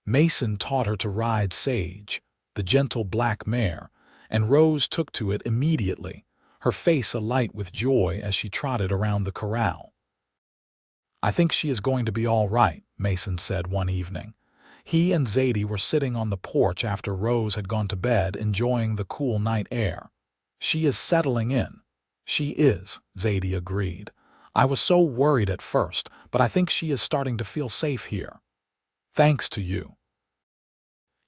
Mason taught her to ride Sage, the gentle black mare, and Rose took to it immediately, her face alight with joy as she trotted around the corral. "I think she is going to be all right," Mason said one evening. He and Zadie were sitting on the porch after Rose had gone to bed, enjoying the cool night air. "She is settling in." "She is," Zadie agreed. "I was so worried at first, but I think she is starting to feel safe here. Thanks to you."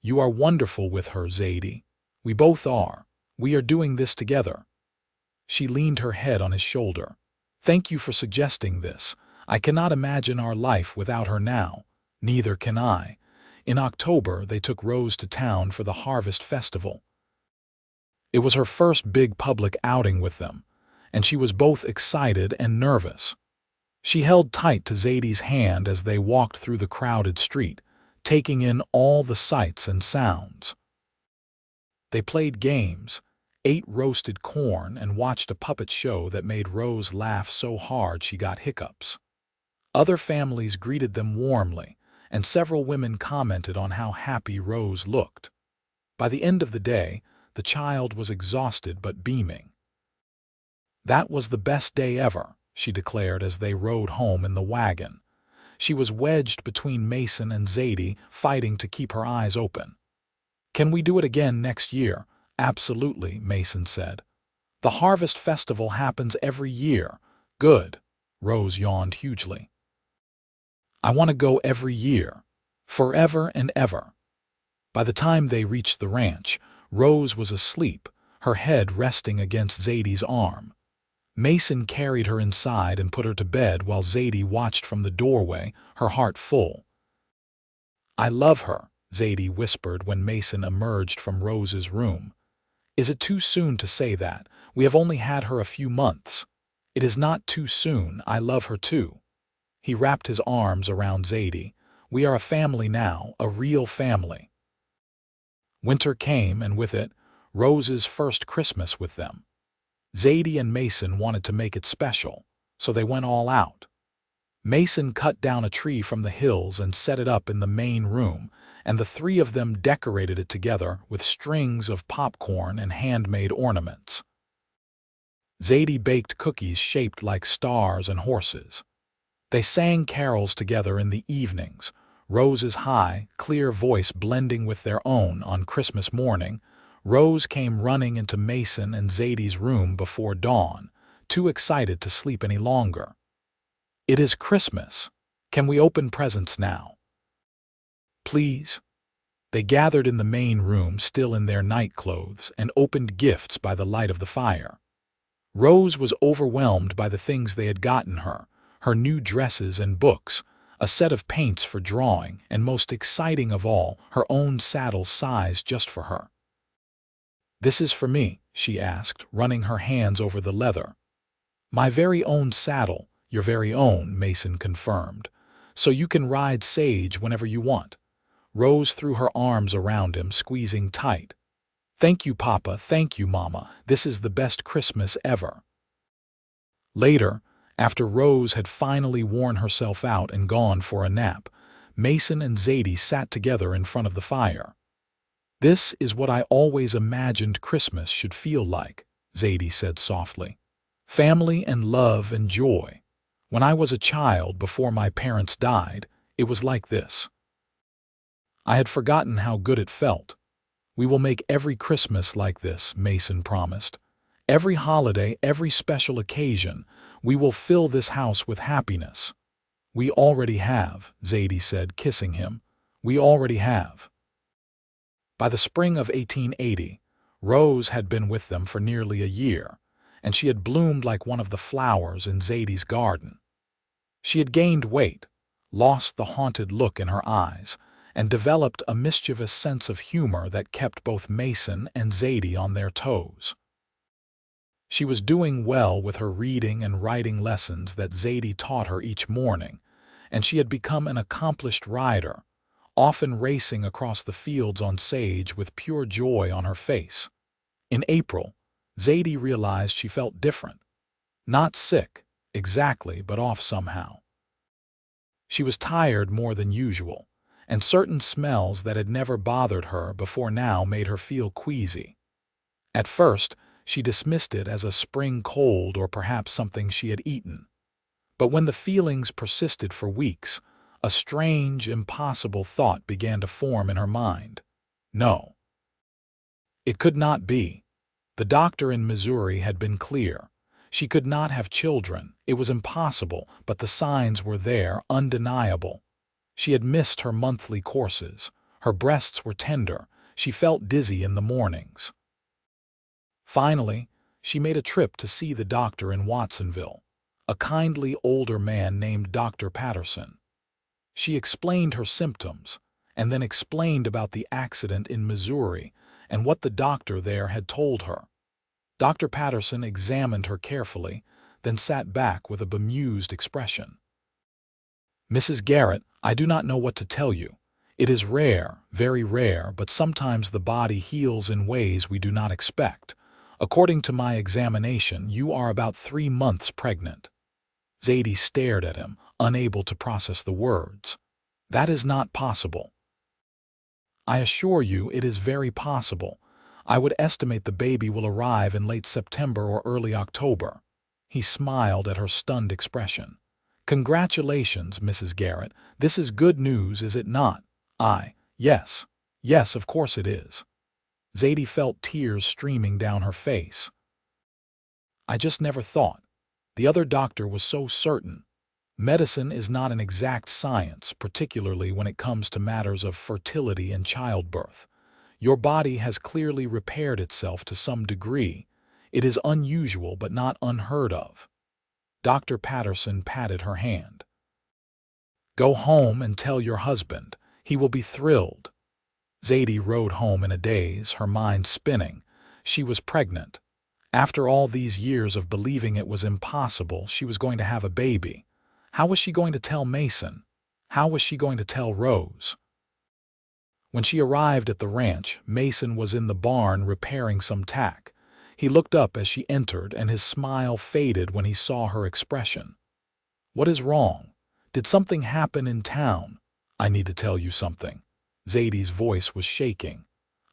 "You are wonderful with her, Zadie. We both are. We are doing this together." She leaned her head on his shoulder. "Thank you for suggesting this. I cannot imagine our life without her now. Neither can I." In October, they took Rose to town for the Harvest Festival. It was her first big public outing with them, and she was both excited and nervous. She held tight to Zadie's hand as they walked through the crowded street, taking in all the sights and sounds. They played games, ate roasted corn, and watched a puppet show that made Rose laugh so hard she got hiccups. Other families greeted them warmly, and several women commented on how happy Rose looked. By the end of the day, the child was exhausted but beaming. "That was the best day ever," she declared as they rode home in the wagon. She was wedged between Mason and Zadie, fighting to keep her eyes open. "Can we do it again next year?" "Absolutely," Mason said. "The Harvest Festival happens every year." "Good." Rose yawned hugely. "I want to go every year. Forever and ever." By the time they reached the ranch, Rose was asleep, her head resting against Zadie's arm. Mason carried her inside and put her to bed while Zadie watched from the doorway, her heart full. "I love her," Zadie whispered when Mason emerged from Rose's room. "Is it too soon to say that? We have only had her a few months." It is not too soon. I love her too." He wrapped his arms around Zadie. "We are a family now, a real family." Winter came, and with it, Rose's first Christmas with them. Zadie and Mason wanted to make it special, so they went all out. Mason cut down a tree from the hills and set it up in the main room, and the three of them decorated it together with strings of popcorn and handmade ornaments. Zadie baked cookies shaped like stars and horses. They sang carols together in the evenings, Rose's high, clear voice blending with their own. On Christmas morning, Rose came running into Mason and Zadie's room before dawn, too excited to sleep any longer. "It is Christmas. Can we open presents now?" "Please." They gathered in the main room, still in their night clothes, and opened gifts by the light of the fire. Rose was overwhelmed by the things they had gotten her new dresses and books, a set of paints for drawing, and most exciting of all, her own saddle sized just for her. "This is for me?" she asked, running her hands over the leather. "My very own saddle, your very own," Mason confirmed. "So you can ride Sage whenever you want." Rose threw her arms around him, squeezing tight. "Thank you, Papa. Thank you, Mama. This is the best Christmas ever." Later, after Rose had finally worn herself out and gone for a nap, Mason and Zadie sat together in front of the fire. "This is what I always imagined Christmas should feel like," Zadie said softly. "Family and love and joy. When I was a child, before my parents died, it was like this." I had forgotten how good it felt. "We will make every Christmas like this," Mason promised. "Every holiday, every special occasion, we will fill this house with happiness." "We already have," Zadie said, kissing him. "We already have." By the spring of 1880, Rose had been with them for nearly a year, and she had bloomed like one of the flowers in Zadie's garden. She had gained weight, lost the haunted look in her eyes, and developed a mischievous sense of humor that kept both Mason and Zadie on their toes. She was doing well with her reading and writing lessons that Zadie taught her each morning, and she had become an accomplished rider, often racing across the fields on Sage with pure joy on her face. In April, Zadie realized she felt different. Not sick, exactly, but off somehow. She was tired more than usual, and certain smells that had never bothered her before now made her feel queasy. At first, she dismissed it as a spring cold or perhaps something she had eaten. But when the feelings persisted for weeks, a strange, impossible thought began to form in her mind. No. It could not be. The doctor in Missouri had been clear. She could not have children. It was impossible, but the signs were there, undeniable. She had missed her monthly courses. Her breasts were tender. She felt dizzy in the mornings. Finally, she made a trip to see the doctor in Watsonville, a kindly older man named Dr. Patterson. She explained her symptoms, and then explained about the accident in Missouri and what the doctor there had told her. Dr. Patterson examined her carefully, then sat back with a bemused expression. "Mrs. Garrett, I do not know what to tell you. It is rare, very rare, but sometimes the body heals in ways we do not expect. According to my examination, you are about 3 months pregnant." Zadie stared at him, unable to process the words. "That is not possible." "I assure you it is very possible. I would estimate the baby will arrive in late September or early October." He smiled at her stunned expression. "Congratulations, Mrs. Garrett. This is good news, is it not?" Yes. Yes, of course it is." Zadie felt tears streaming down her face. "I just never thought. The other doctor was so certain. Medicine is not an exact science, particularly when it comes to matters of fertility and childbirth. Your body has clearly repaired itself to some degree. It is unusual but not unheard of." Dr. Patterson patted her hand. "Go home and tell your husband. He will be thrilled." Zadie rode home in a daze, her mind spinning. She was pregnant. After all these years of believing it was impossible she was going to have a baby, how was she going to tell Mason? How was she going to tell Rose? When she arrived at the ranch, Mason was in the barn repairing some tack. He looked up as she entered, and his smile faded when he saw her expression. "What is wrong? Did something happen in town? I need to tell you something." Zadie's voice was shaking.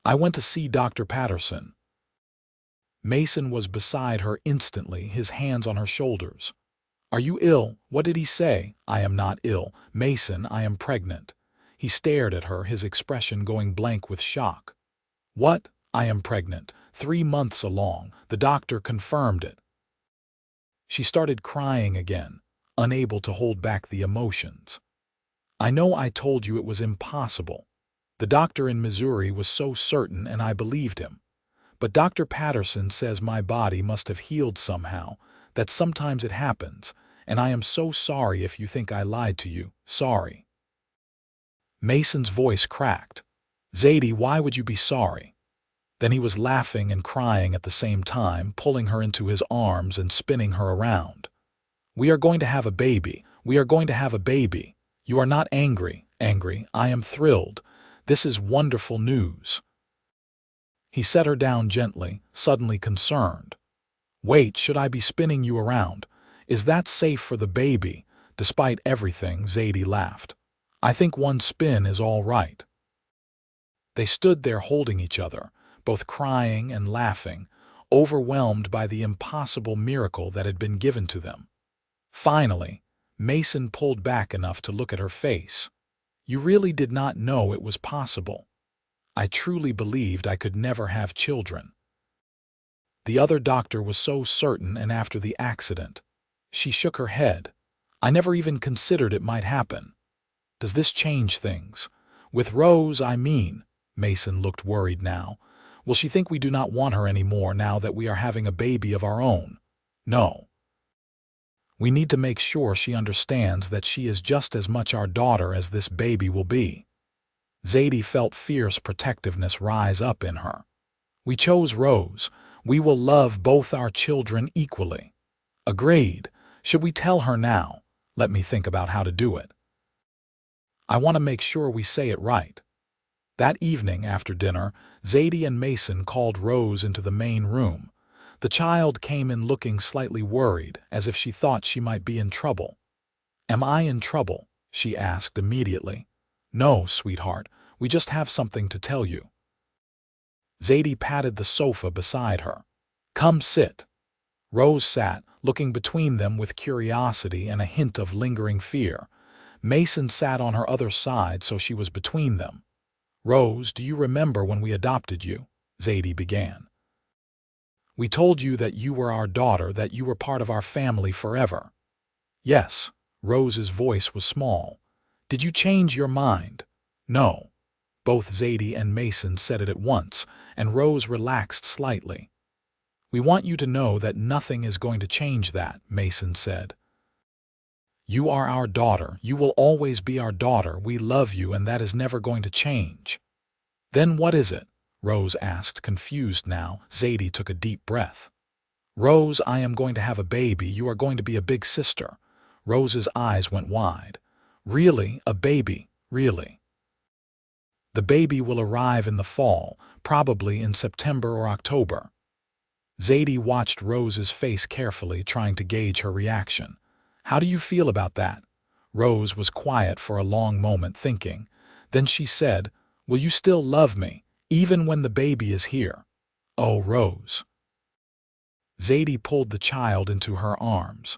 "I went to see Dr. Patterson." Mason was beside her instantly, his hands on her shoulders. "Are you ill? What did he say?" "I am not ill, Mason, I am pregnant." He stared at her, his expression going blank with shock. "What? I am pregnant, 3 months along. The doctor confirmed it." She started crying again, unable to hold back the emotions. "I know I told you it was impossible. The doctor in Missouri was so certain and I believed him. But Dr. Patterson says my body must have healed somehow, that sometimes it happens, and I am so sorry if you think I lied to you, sorry." Mason's voice cracked. "Zadie, why would you be sorry?" Then he was laughing and crying at the same time, pulling her into his arms and spinning her around. "We are going to have a baby. We are going to have a baby. You are not angry. I am thrilled. This is wonderful news." He set her down gently, suddenly concerned. "Wait, should I be spinning you around? Is that safe for the baby?" Despite everything, Zadie laughed. "I think one spin is all right." They stood there holding each other, both crying and laughing, overwhelmed by the impossible miracle that had been given to them. Finally, Mason pulled back enough to look at her face. "You really did not know it was possible." "I truly believed I could never have children." The other doctor was so certain, and after the accident. She shook her head. "I never even considered it might happen." "Does this change things? With Rose, I mean." Mason looked worried now. "Will she think we do not want her anymore now that we are having a baby of our own?" "No. We need to make sure she understands that she is just as much our daughter as this baby will be." Zadie felt fierce protectiveness rise up in her. "We chose Rose. We will love both our children equally." "Agreed. Should we tell her now?" "Let me think about how to do it. I want to make sure we say it right." That evening after dinner, Zadie and Mason called Rose into the main room. The child came in looking slightly worried, as if she thought she might be in trouble. "Am I in trouble?" she asked immediately. "No, sweetheart, we just have something to tell you." Zadie patted the sofa beside her. "Come sit." Rose sat, looking between them with curiosity and a hint of lingering fear. Mason sat on her other side, so she was between them. "Rose, do you remember when we adopted you?" Zadie began. "We told you that you were our daughter, that you were part of our family forever." "Yes." Rose's voice was small. "Did you change your mind?" "No." Both Zadie and Mason said it at once, and Rose relaxed slightly. "We want you to know that nothing is going to change that," Mason said. "You are our daughter. You will always be our daughter. We love you, and that is never going to change." "Then what is it?" Rose asked, confused now. Zadie took a deep breath. "Rose, I am going to have a baby. You are going to be a big sister." Rose's eyes went wide. "Really? A baby? Really?" "The baby will arrive in the fall, probably in September or October." Zadie watched Rose's face carefully, trying to gauge her reaction. "How do you feel about that?" Rose was quiet for a long moment, thinking. Then she said, "Will you still love me, even when the baby is here?" "Oh, Rose." Zadie pulled the child into her arms.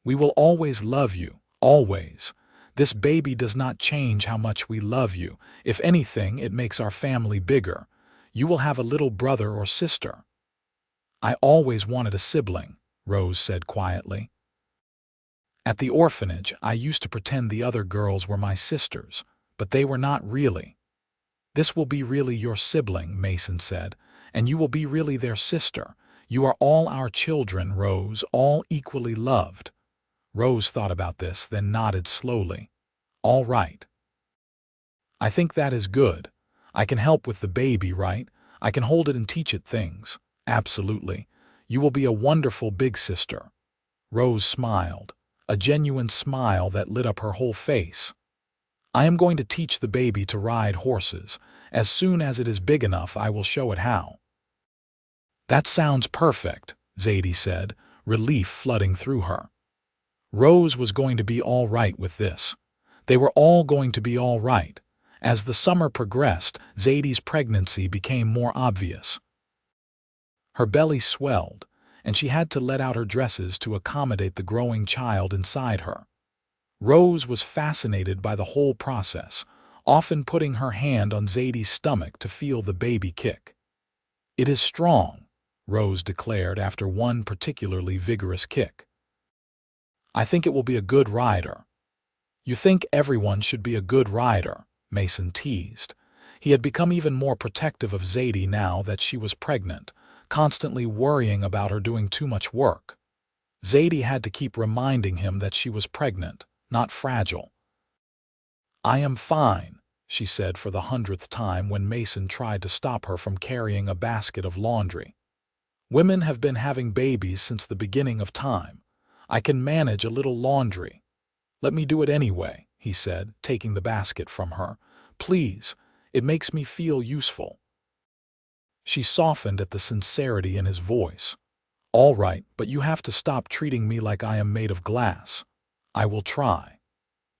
"We will always love you, always. This baby does not change how much we love you. If anything, it makes our family bigger. You will have a little brother or sister." "I always wanted a sibling," Rose said quietly. "At the orphanage, I used to pretend the other girls were my sisters, but they were not really." "This will be really your sibling," Mason said, "and you will be really their sister. You are all our children, Rose, all equally loved." Rose thought about this, then nodded slowly. "All right. I think that is good. I can help with the baby, right? I can hold it and teach it things." "Absolutely. You will be a wonderful big sister." Rose smiled, a genuine smile that lit up her whole face. "I am going to teach the baby to ride horses. As soon as it is big enough, I will show it how." "That sounds perfect," Zadie said, relief flooding through her. Rose was going to be all right with this. They were all going to be all right. As the summer progressed, Zadie's pregnancy became more obvious. Her belly swelled, and she had to let out her dresses to accommodate the growing child inside her. Rose was fascinated by the whole process, often putting her hand on Zadie's stomach to feel the baby kick. "It is strong," Rose declared after one particularly vigorous kick. "I think it will be a good rider." "You think everyone should be a good rider," Mason teased. He had become even more protective of Zadie now that she was pregnant, constantly worrying about her doing too much work. Zadie had to keep reminding him that she was pregnant, not fragile. "I am fine," she said for the 100th time when Mason tried to stop her from carrying a basket of laundry. "Women have been having babies since the beginning of time. I can manage a little laundry." "Let me do it anyway," he said, taking the basket from her. "Please, it makes me feel useful." She softened at the sincerity in his voice. "All right, but you have to stop treating me like I am made of glass." "I will try."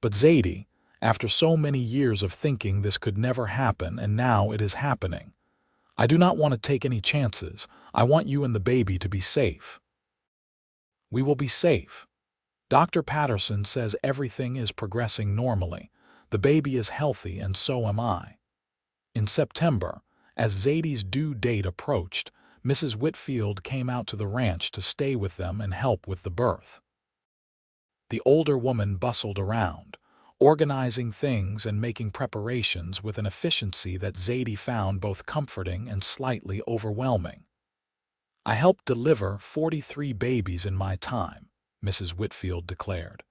"But Zadie, after so many years of thinking this could never happen, and now it is happening. I do not want to take any chances. I want you and the baby to be safe." "We will be safe. Dr. Patterson says everything is progressing normally. The baby is healthy, and so am I." In September, as Zadie's due date approached, Mrs. Whitfield came out to the ranch to stay with them and help with the birth. The older woman bustled around, organizing things and making preparations with an efficiency that Zadie found both comforting and slightly overwhelming. "I helped deliver 43 babies in my time," Mrs. Whitfield declared.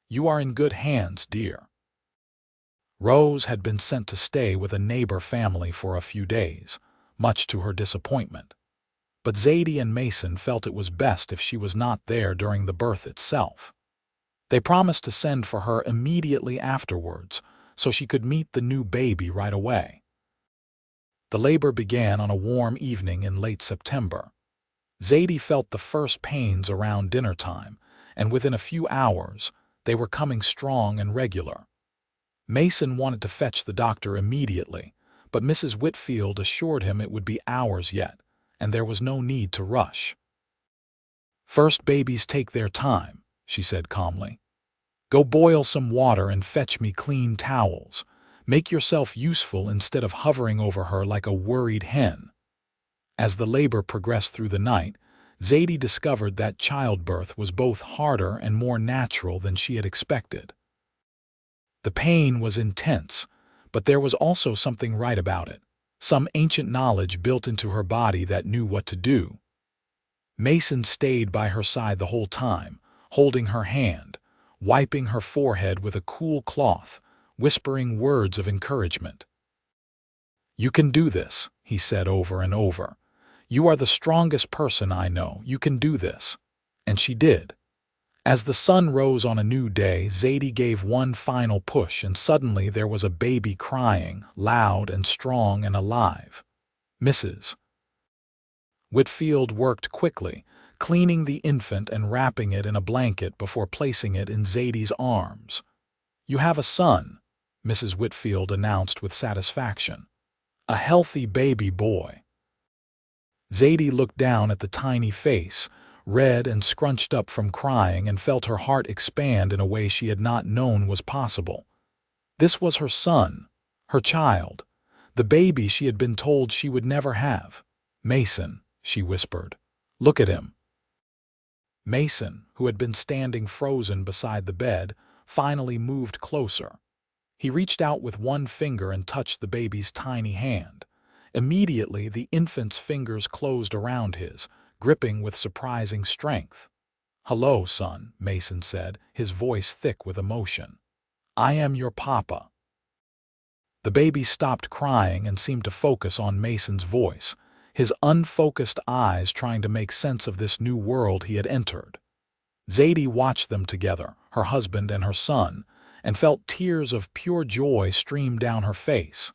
"You are in good hands, dear." Rose had been sent to stay with a neighbor family for a few days, much to her disappointment. But Zadie and Mason felt it was best if she was not there during the birth itself. They promised to send for her immediately afterwards so she could meet the new baby right away. The labor began on a warm evening in late September. Zadie felt the first pains around dinner time, and within a few hours, they were coming strong and regular. Mason wanted to fetch the doctor immediately, but Mrs. Whitfield assured him it would be hours yet, and there was no need to rush. "First babies take their time," she said calmly. "Go boil some water and fetch me clean towels. Make yourself useful instead of hovering over her like a worried hen." As the labor progressed through the night, Zadie discovered that childbirth was both harder and more natural than she had expected. The pain was intense, but there was also something right about it, some ancient knowledge built into her body that knew what to do. Mason stayed by her side the whole time, holding her hand, wiping her forehead with a cool cloth, whispering words of encouragement. "You can do this," he said over and over. "You are the strongest person I know. You can do this." And she did. As the sun rose on a new day, Zadie gave one final push, and suddenly there was a baby crying, loud and strong and alive. Mrs. Whitfield worked quickly, cleaning the infant and wrapping it in a blanket before placing it in Zadie's arms. "You have a son," Mrs. Whitfield announced with satisfaction. "A healthy baby boy." Zadie looked down at the tiny face, red and scrunched up from crying, and felt her heart expand in a way she had not known was possible. This was her son, her child, the baby she had been told she would never have. "Mason," she whispered, "look at him." Mason, who had been standing frozen beside the bed, finally moved closer. He reached out with one finger and touched the baby's tiny hand. Immediately, the infant's fingers closed around his, gripping with surprising strength. "Hello, son," Mason said, his voice thick with emotion. "I am your papa." The baby stopped crying and seemed to focus on Mason's voice. his unfocused eyes trying to make sense of this new world he had entered. Zadie watched them together, her husband and her son, and felt tears of pure joy stream down her face.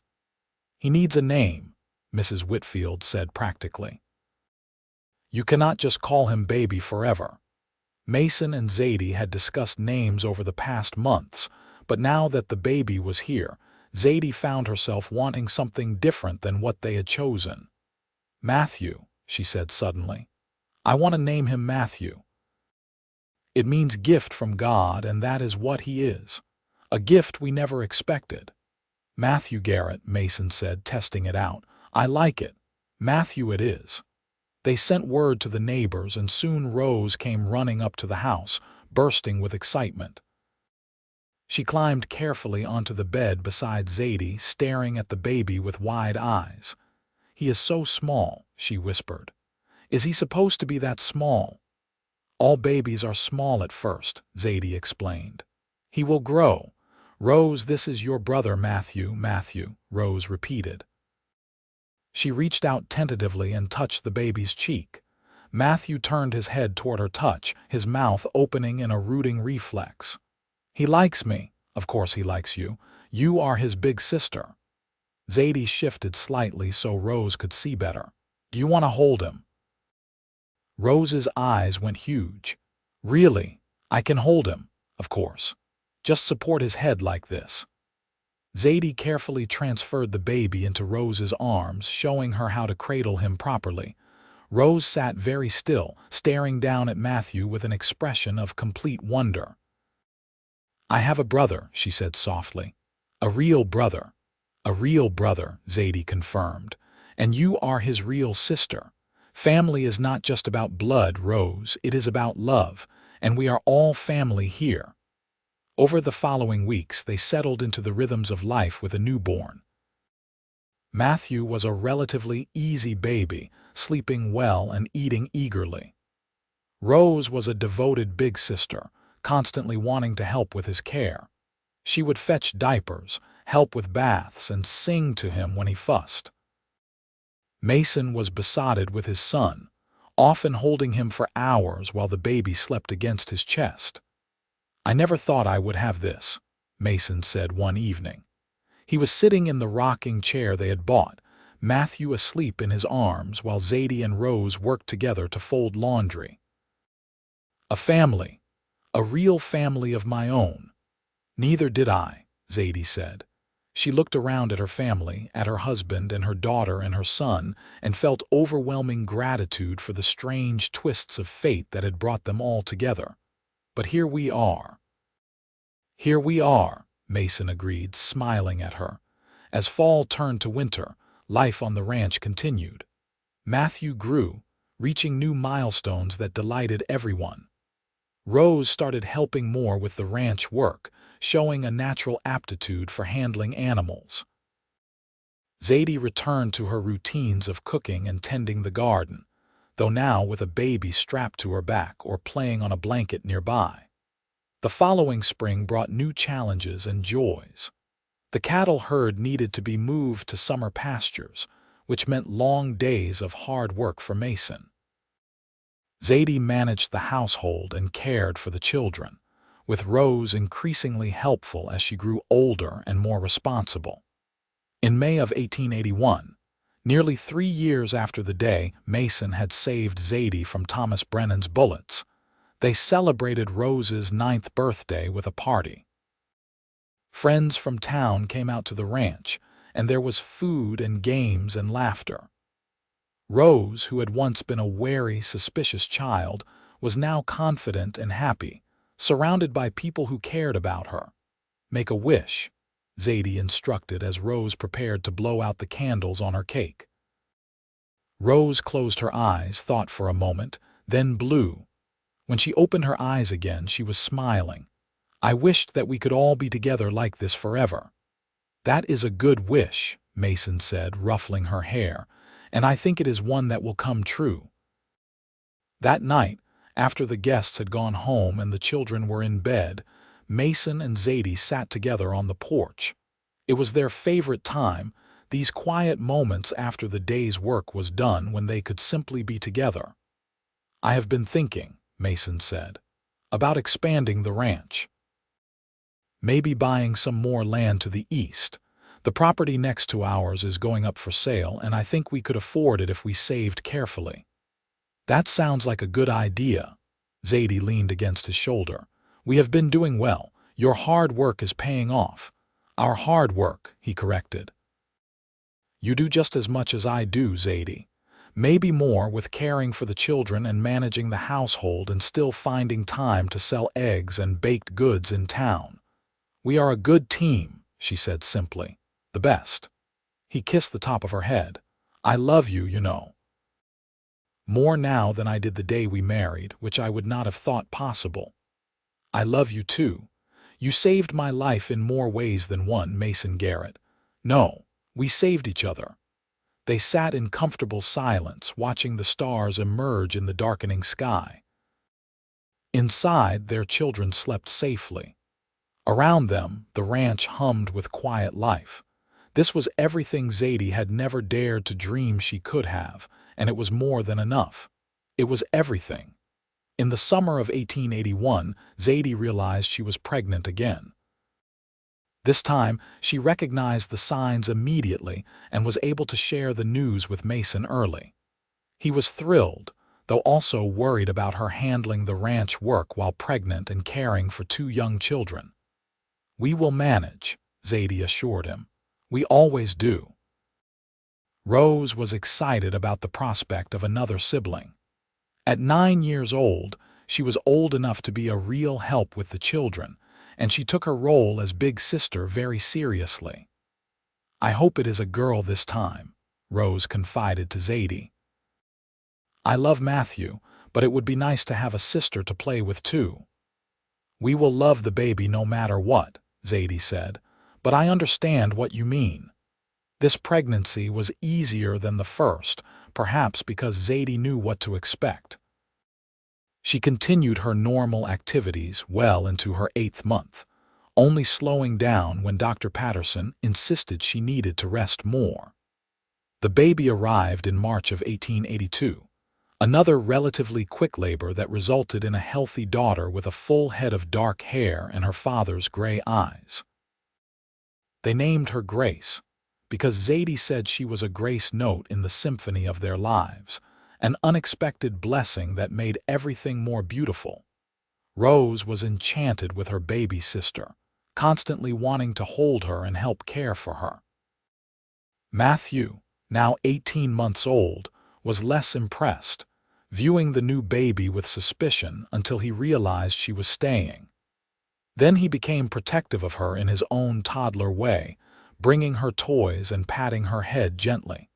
"He needs a name," Mrs. Whitfield said practically. "You cannot just call him baby forever." Mason and Zadie had discussed names over the past months, but now that the baby was here, Zadie found herself wanting something different than what they had chosen. "Matthew," she said suddenly. "I want to name him Matthew. It means gift from God, and that is what he is. A gift we never expected." "Matthew Garrett," Mason said, testing it out. "I like it. Matthew it is." They sent word to the neighbors, and soon Rose came running up to the house, bursting with excitement. She climbed carefully onto the bed beside Zadie, staring at the baby with wide eyes. "He is so small," she whispered. "Is he supposed to be that small?" "All babies are small at first," Zadie explained. "He will grow. Rose, this is your brother Matthew." "Matthew," Rose repeated. She reached out tentatively and touched the baby's cheek. Matthew turned his head toward her touch, his mouth opening in a rooting reflex. "He likes me." "Of course he likes you. You are his big sister." Zadie shifted slightly so Rose could see better. "Do you want to hold him?" Rose's eyes went huge. "Really? I can hold him, of course. Just support his head like this." Zadie carefully transferred the baby into Rose's arms, showing her how to cradle him properly. Rose sat very still, staring down at Matthew with an expression of complete wonder. "I have a brother," she said softly. "A real brother." "A real brother," Zadie confirmed. "And you are his real sister. Family is not just about blood, Rose, it is about love, and we are all family here." Over the following weeks, they settled into the rhythms of life with a newborn. Matthew was a relatively easy baby, sleeping well and eating eagerly. Rose was a devoted big sister, constantly wanting to help with his care. She would fetch diapers, help with baths, and sing to him when he fussed. Mason was besotted with his son, often holding him for hours while the baby slept against his chest. "I never thought I would have this," Mason said one evening. He was sitting in the rocking chair they had bought, Matthew asleep in his arms while Zadie and Rose worked together to fold laundry. "A family, a real family of my own." "Neither did I," Zadie said. She looked around at her family, at her husband and her daughter and her son, and felt overwhelming gratitude for the strange twists of fate that had brought them all together. "But here we are." "Here we are," Mason agreed, smiling at her. As fall turned to winter, life on the ranch continued. Matthew grew, reaching new milestones that delighted everyone. Rose started helping more with the ranch work, showing a natural aptitude for handling animals. Zadie returned to her routines of cooking and tending the garden, though now with a baby strapped to her back or playing on a blanket nearby. The following spring brought new challenges and joys. The cattle herd needed to be moved to summer pastures, which meant long days of hard work for Mason. Zadie managed the household and cared for the children, with Rose increasingly helpful as she grew older and more responsible. In May of 1881, nearly 3 years after the day Mason had saved Zadie from Thomas Brennan's bullets, they celebrated Rose's 9th birthday with a party. Friends from town came out to the ranch, and there was food and games and laughter. Rose, who had once been a wary, suspicious child, was now confident and happy, surrounded by people who cared about her. "Make a wish," Zadie instructed as Rose prepared to blow out the candles on her cake. Rose closed her eyes, thought for a moment, then blew. When she opened her eyes again, she was smiling. "I wished that we could all be together like this forever." "That is a good wish," Mason said, ruffling her hair, "and I think it is one that will come true." That night, after the guests had gone home and the children were in bed, Mason and Zadie sat together on the porch. It was their favorite time. these quiet moments after the day's work was done when they could simply be together. "I have been thinking," Mason said, "about expanding the ranch. Maybe buying some more land to the east. The property next to ours is going up for sale, and I think we could afford it if we saved carefully." "That sounds like a good idea." Zadie leaned against his shoulder. "We have been doing well. Your hard work is paying off." "Our hard work," he corrected. "You do just as much as I do, Zadie. Maybe more, with caring for the children and managing the household and still finding time to sell eggs and baked goods in town. We are a good team," she said simply. "The best." He kissed the top of her head. "I love you, you know. More now than I did the day we married, which I would not have thought possible." "I love you too. You saved my life in more ways than one, Mason Garrett." "No, we saved each other." They sat in comfortable silence, watching the stars emerge in the darkening sky. Inside, their children slept safely. Around them, the ranch hummed with quiet life. This was everything Zadie had never dared to dream she could have, and it was more than enough. It was everything. In the summer of 1881, Zadie realized she was pregnant again. This time, she recognized the signs immediately and was able to share the news with Mason early. He was thrilled, though also worried about her handling the ranch work while pregnant and caring for 2 young children. "We will manage," Zadie assured him. "We always do." Rose was excited about the prospect of another sibling. At 9 years old, she was old enough to be a real help with the children, and she took her role as big sister very seriously. "I hope it is a girl this time," Rose confided to Zadie. "I love Matthew, but it would be nice to have a sister to play with too." "We will love the baby no matter what," Zadie said, "but I understand what you mean." This pregnancy was easier than the first, perhaps because Zadie knew what to expect. She continued her normal activities well into her 8th month, only slowing down when Dr. Patterson insisted she needed to rest more. The baby arrived in March of 1882, another relatively quick labor that resulted in a healthy daughter with a full head of dark hair and her father's gray eyes. They named her Grace, because Zadie said she was a grace note in the symphony of their lives, an unexpected blessing that made everything more beautiful. Rose was enchanted with her baby sister, constantly wanting to hold her and help care for her. Matthew, now 18 months old, was less impressed, viewing the new baby with suspicion until he realized she was staying. Then he became protective of her in his own toddler way, bringing her toys and patting her head gently.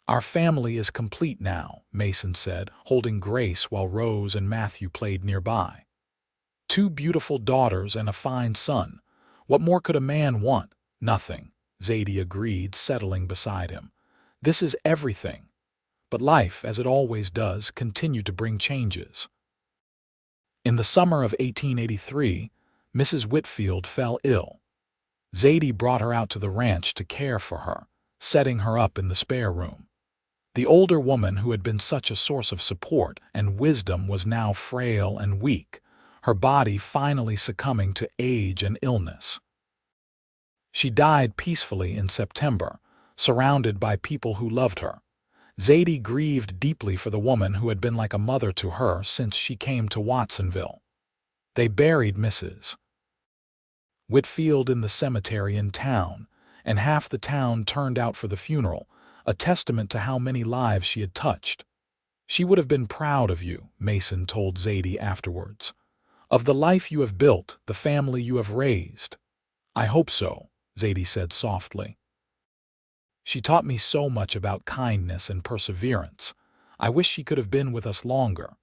"Our family is complete now," Mason said, holding Grace while Rose and Matthew played nearby. 2 beautiful daughters and a fine son. What more could a man want? "Nothing," Zadie agreed, settling beside him. "This is everything." But life, as it always does, continued to bring changes. In the summer of 1883, Mrs. Whitfield fell ill. Zadie brought her out to the ranch to care for her, setting her up in the spare room. The older woman who had been such a source of support and wisdom was now frail and weak, her body finally succumbing to age and illness. She died peacefully in September, surrounded by people who loved her. Zadie grieved deeply for the woman who had been like a mother to her since she came to Watsonville. They buried Mrs. Whitfield in the cemetery in town, and half the town turned out for the funeral, a testament to how many lives she had touched. "She would have been proud of you," Mason told Zadie afterwards. "Of the life you have built, the family you have raised." "I hope so," Zadie said softly. "She taught me so much about kindness and perseverance. I wish she could have been with us longer."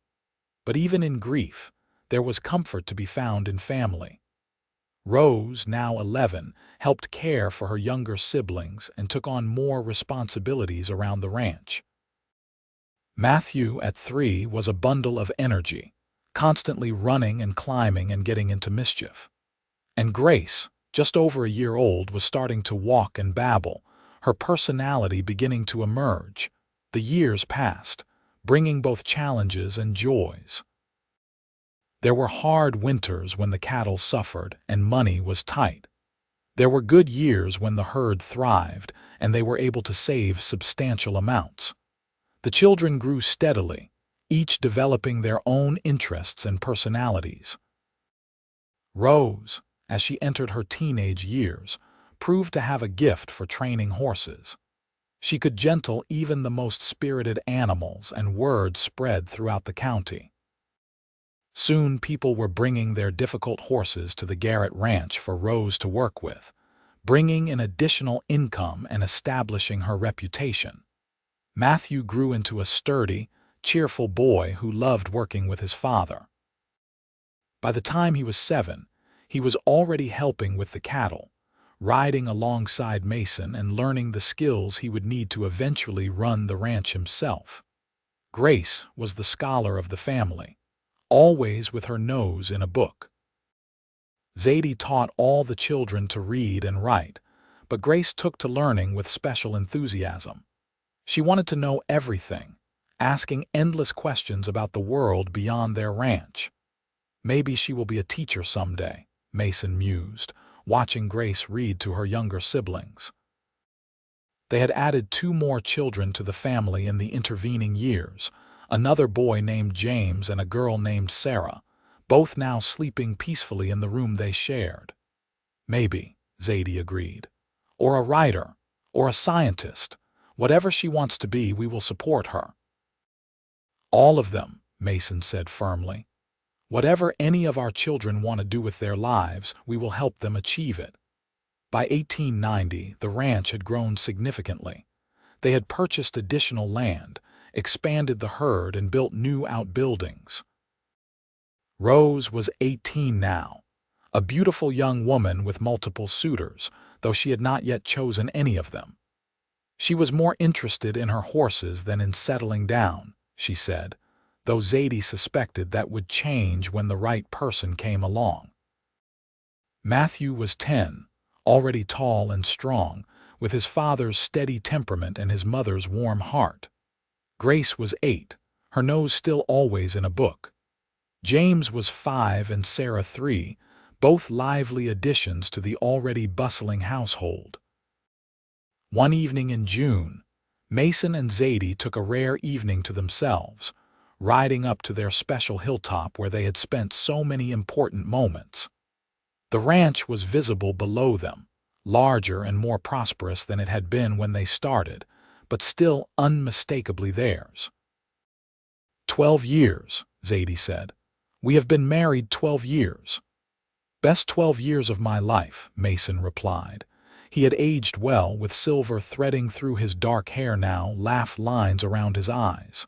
But even in grief, there was comfort to be found in family. Rose, now 11, helped care for her younger siblings and took on more responsibilities around the ranch. Matthew, at 3, was a bundle of energy, constantly running and climbing and getting into mischief. And Grace, just over a year old, was starting to walk and babble, her personality beginning to emerge. The years passed, bringing both challenges and joys. There were hard winters when the cattle suffered and money was tight. There were good years when the herd thrived and they were able to save substantial amounts. The children grew steadily, each developing their own interests and personalities. Rose, as she entered her teenage years, proved to have a gift for training horses. She could gentle even the most spirited animals, and word spread throughout the county. Soon people were bringing their difficult horses to the Garrett Ranch for Rose to work with, bringing in additional income and establishing her reputation. Matthew grew into a sturdy, cheerful boy who loved working with his father. By the time he was 7, he was already helping with the cattle, riding alongside Mason and learning the skills he would need to eventually run the ranch himself. Grace was the scholar of the family, always with her nose in a book. Zadie taught all the children to read and write, but Grace took to learning with special enthusiasm. She wanted to know everything, asking endless questions about the world beyond their ranch. Maybe she will be a teacher someday, Mason mused, watching Grace read to her younger siblings. They had added 2 more children to the family in the intervening years, another boy named James and a girl named Sarah, both now sleeping peacefully in the room they shared. Maybe, Zadie agreed. Or a writer, or a scientist. Whatever she wants to be, we will support her. All of them, Mason said firmly. Whatever any of our children want to do with their lives, we will help them achieve it. By 1890, the ranch had grown significantly. They had purchased additional land, expanded the herd, and built new outbuildings. Rose was 18 now, a beautiful young woman with multiple suitors, though she had not yet chosen any of them. She was more interested in her horses than in settling down, she said, though Zadie suspected that would change when the right person came along. Matthew was 10, already tall and strong, with his father's steady temperament and his mother's warm heart. Grace was 8, her nose still always in a book. James was 5 and Sarah 3, both lively additions to the already bustling household. One evening in June, Mason and Zadie took a rare evening to themselves, riding up to their special hilltop where they had spent so many important moments. The ranch was visible below them, larger and more prosperous than it had been when they started, but still unmistakably theirs. 12 years, Zadie said. We have been married 12 years. Best 12 years of my life, Mason replied. He had aged well, with silver threading through his dark hair now, laugh lines around his eyes.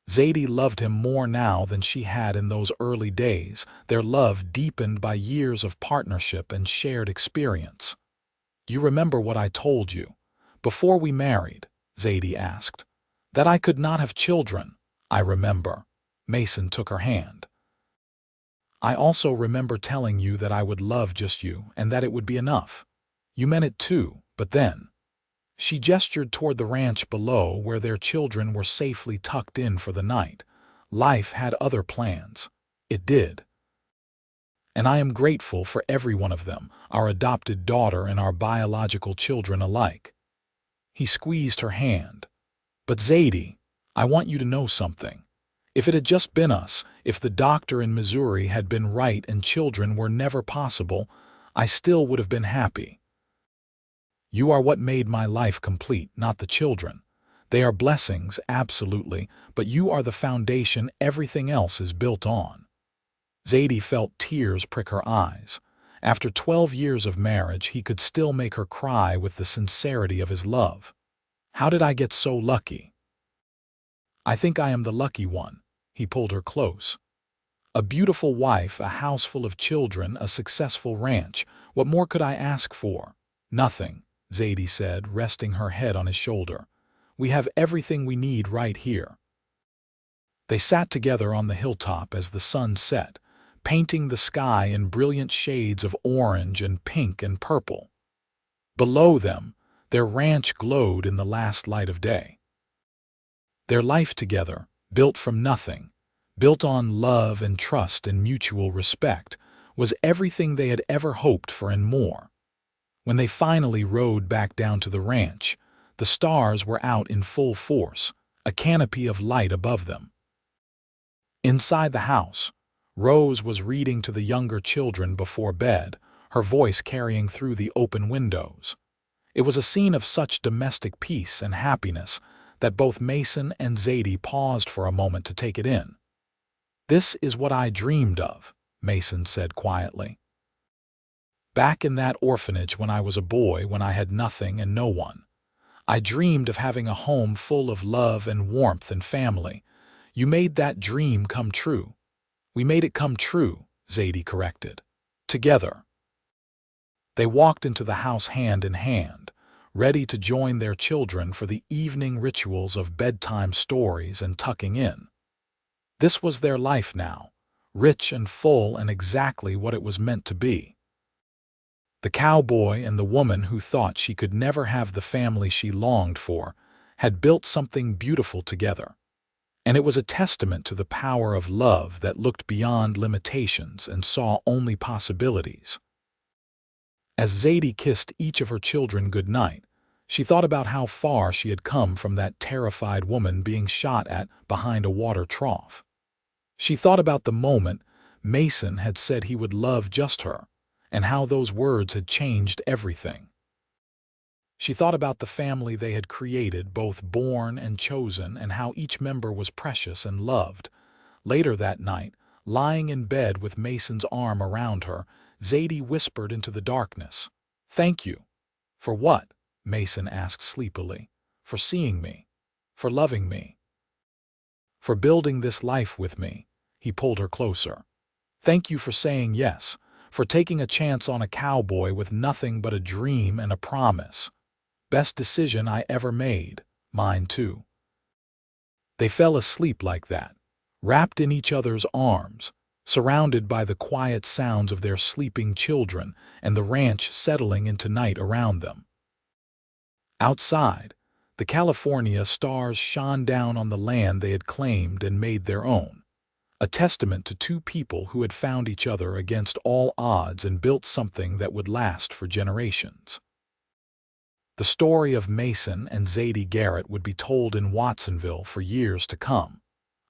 Zadie loved him more now than she had in those early days, their love deepened by years of partnership and shared experience. You remember what I told you, before we married? Zadie asked. That I could not have children. I remember. Mason took her hand. I also remember telling you that I would love just you and that it would be enough. You meant it too, but then. She gestured toward the ranch below where their children were safely tucked in for the night. Life had other plans. It did. And I am grateful for every one of them, our adopted daughter and our biological children alike. He squeezed her hand. But Zadie, I want you to know something. If it had just been us, if the doctor in Missouri had been right and children were never possible, I still would have been happy. You are what made my life complete, not the children. They are blessings, absolutely, but you are the foundation everything else is built on. Zadie felt tears prick her eyes. After 12 years of marriage, he could still make her cry with the sincerity of his love. How did I get so lucky? I think I am the lucky one. He pulled her close. A beautiful wife, a house full of children, a successful ranch. What more could I ask for? Nothing, Zadie said, resting her head on his shoulder. We have everything we need right here. They sat together on the hilltop as the sun set, painting the sky in brilliant shades of orange and pink and purple. Below them, Their ranch glowed in the last light of day. Their life together, built from nothing, built on love and trust and mutual respect, was everything they had ever hoped for and more. When they finally rode back down to the ranch, the stars were out in full force, a canopy of light above them. Inside the house, Rose was reading to the younger children before bed, her voice carrying through the open windows. It was a scene of such domestic peace and happiness that both Mason and Zadie paused for a moment to take it in. "This is what I dreamed of," Mason said quietly. "Back in that orphanage when I was a boy, when I had nothing and no one. I dreamed of having a home full of love and warmth and family. You made that dream come true." "We made it come true," Zadie corrected. "Together." They walked into the house hand in hand, ready to join their children for the evening rituals of bedtime stories and tucking in. This was their life now, rich and full and exactly what it was meant to be. The cowboy and the woman who thought she could never have the family she longed for had built something beautiful together. And it was a testament to the power of love that looked beyond limitations and saw only possibilities. As Zadie kissed each of her children good night, she thought about how far she had come from that terrified woman being shot at behind a water trough. She thought about the moment Mason had said he would love just her, and how those words had changed everything. She thought about the family they had created, both born and chosen, and how each member was precious and loved. Later that night, lying in bed with Mason's arm around her, Zadie whispered into the darkness, "Thank you." "For what?" Mason asked sleepily. "For seeing me. For loving me. For building this life with me." He pulled her closer. "Thank you for saying yes, for taking a chance on a cowboy with nothing but a dream and a promise. Best decision I ever made. Mine too." They fell asleep like that, wrapped in each other's arms, surrounded by the quiet sounds of their sleeping children and the ranch settling into night around them. Outside, the California stars shone down on the land they had claimed and made their own, a testament to two people who had found each other against all odds and built something that would last for generations. The story of Mason and Zadie Garrett would be told in Watsonville for years to come,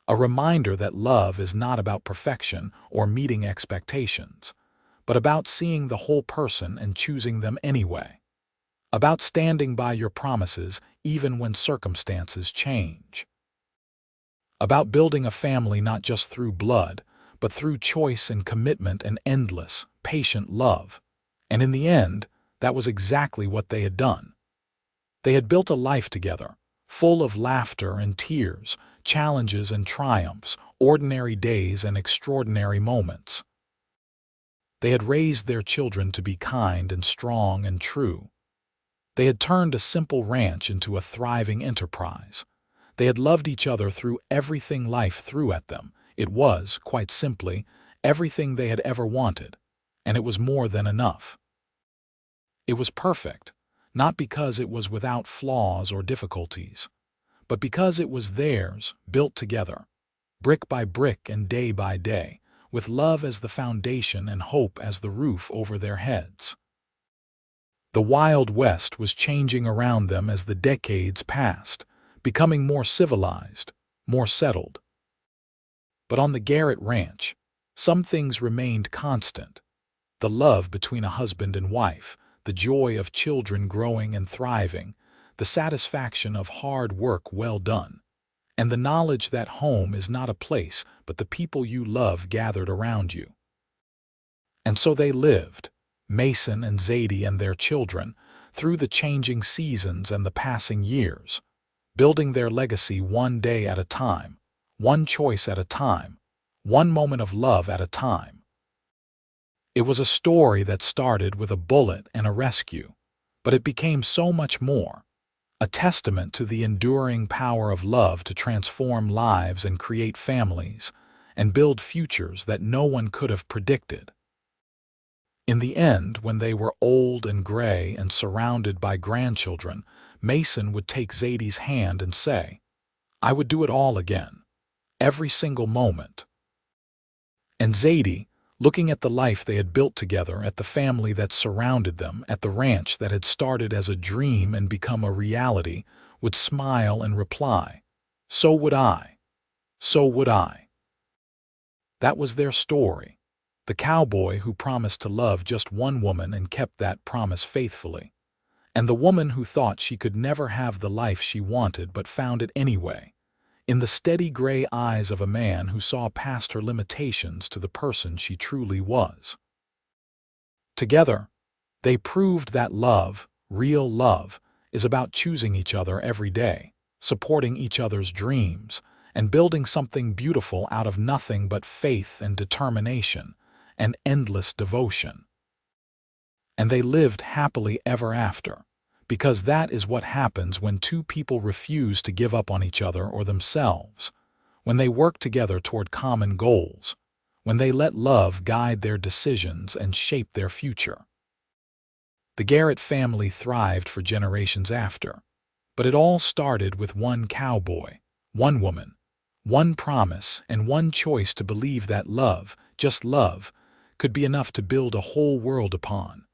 a reminder that love is not about perfection or meeting expectations, but about seeing the whole person and choosing them anyway, about standing by your promises even when circumstances change, about building a family not just through blood, but through choice and commitment and endless, patient love. And in the end, that was exactly what they had done. They had built a life together, full of laughter and tears, challenges and triumphs, ordinary days and extraordinary moments. They had raised their children to be kind and strong and true. They had turned a simple ranch into a thriving enterprise. They had loved each other through everything life threw at them. It was, quite simply, everything they had ever wanted, and it was more than enough. It was perfect, not because it was without flaws or difficulties, but because it was theirs, built together, brick by brick and day by day, with love as the foundation and hope as the roof over their heads. The Wild West was changing around them as the decades passed, becoming more civilized, more settled. But on the Garrett Ranch, some things remained constant. The love between a husband and wife, the joy of children growing and thriving, the satisfaction of hard work well done, and the knowledge that home is not a place but the people you love gathered around you. And so they lived, Mason and Zadie and their children, through the changing seasons and the passing years, building their legacy one day at a time, one choice at a time, one moment of love at a time. It was a story that started with a bullet and a rescue, but it became so much more, a testament to the enduring power of love to transform lives and create families and build futures that no one could have predicted. In the end, when they were old and gray and surrounded by grandchildren, Mason would take Zadie's hand and say, "I would do it all again, every single moment." And Zadie, looking at the life they had built together, at the family that surrounded them, at the ranch that had started as a dream and become a reality, would smile and reply, "So would I. So would I." That was their story. The cowboy who promised to love just one woman and kept that promise faithfully. And the woman who thought she could never have the life she wanted but found it anyway, in the steady gray eyes of a man who saw past her limitations to the person she truly was. Together, they proved that love, real love, is about choosing each other every day, supporting each other's dreams, and building something beautiful out of nothing but faith and determination and endless devotion. And they lived happily ever after, because that is what happens when two people refuse to give up on each other or themselves, when they work together toward common goals, when they let love guide their decisions and shape their future. The Garrett family thrived for generations after, but it all started with one cowboy, one woman, one promise, and one choice to believe that love, just love, could be enough to build a whole world upon.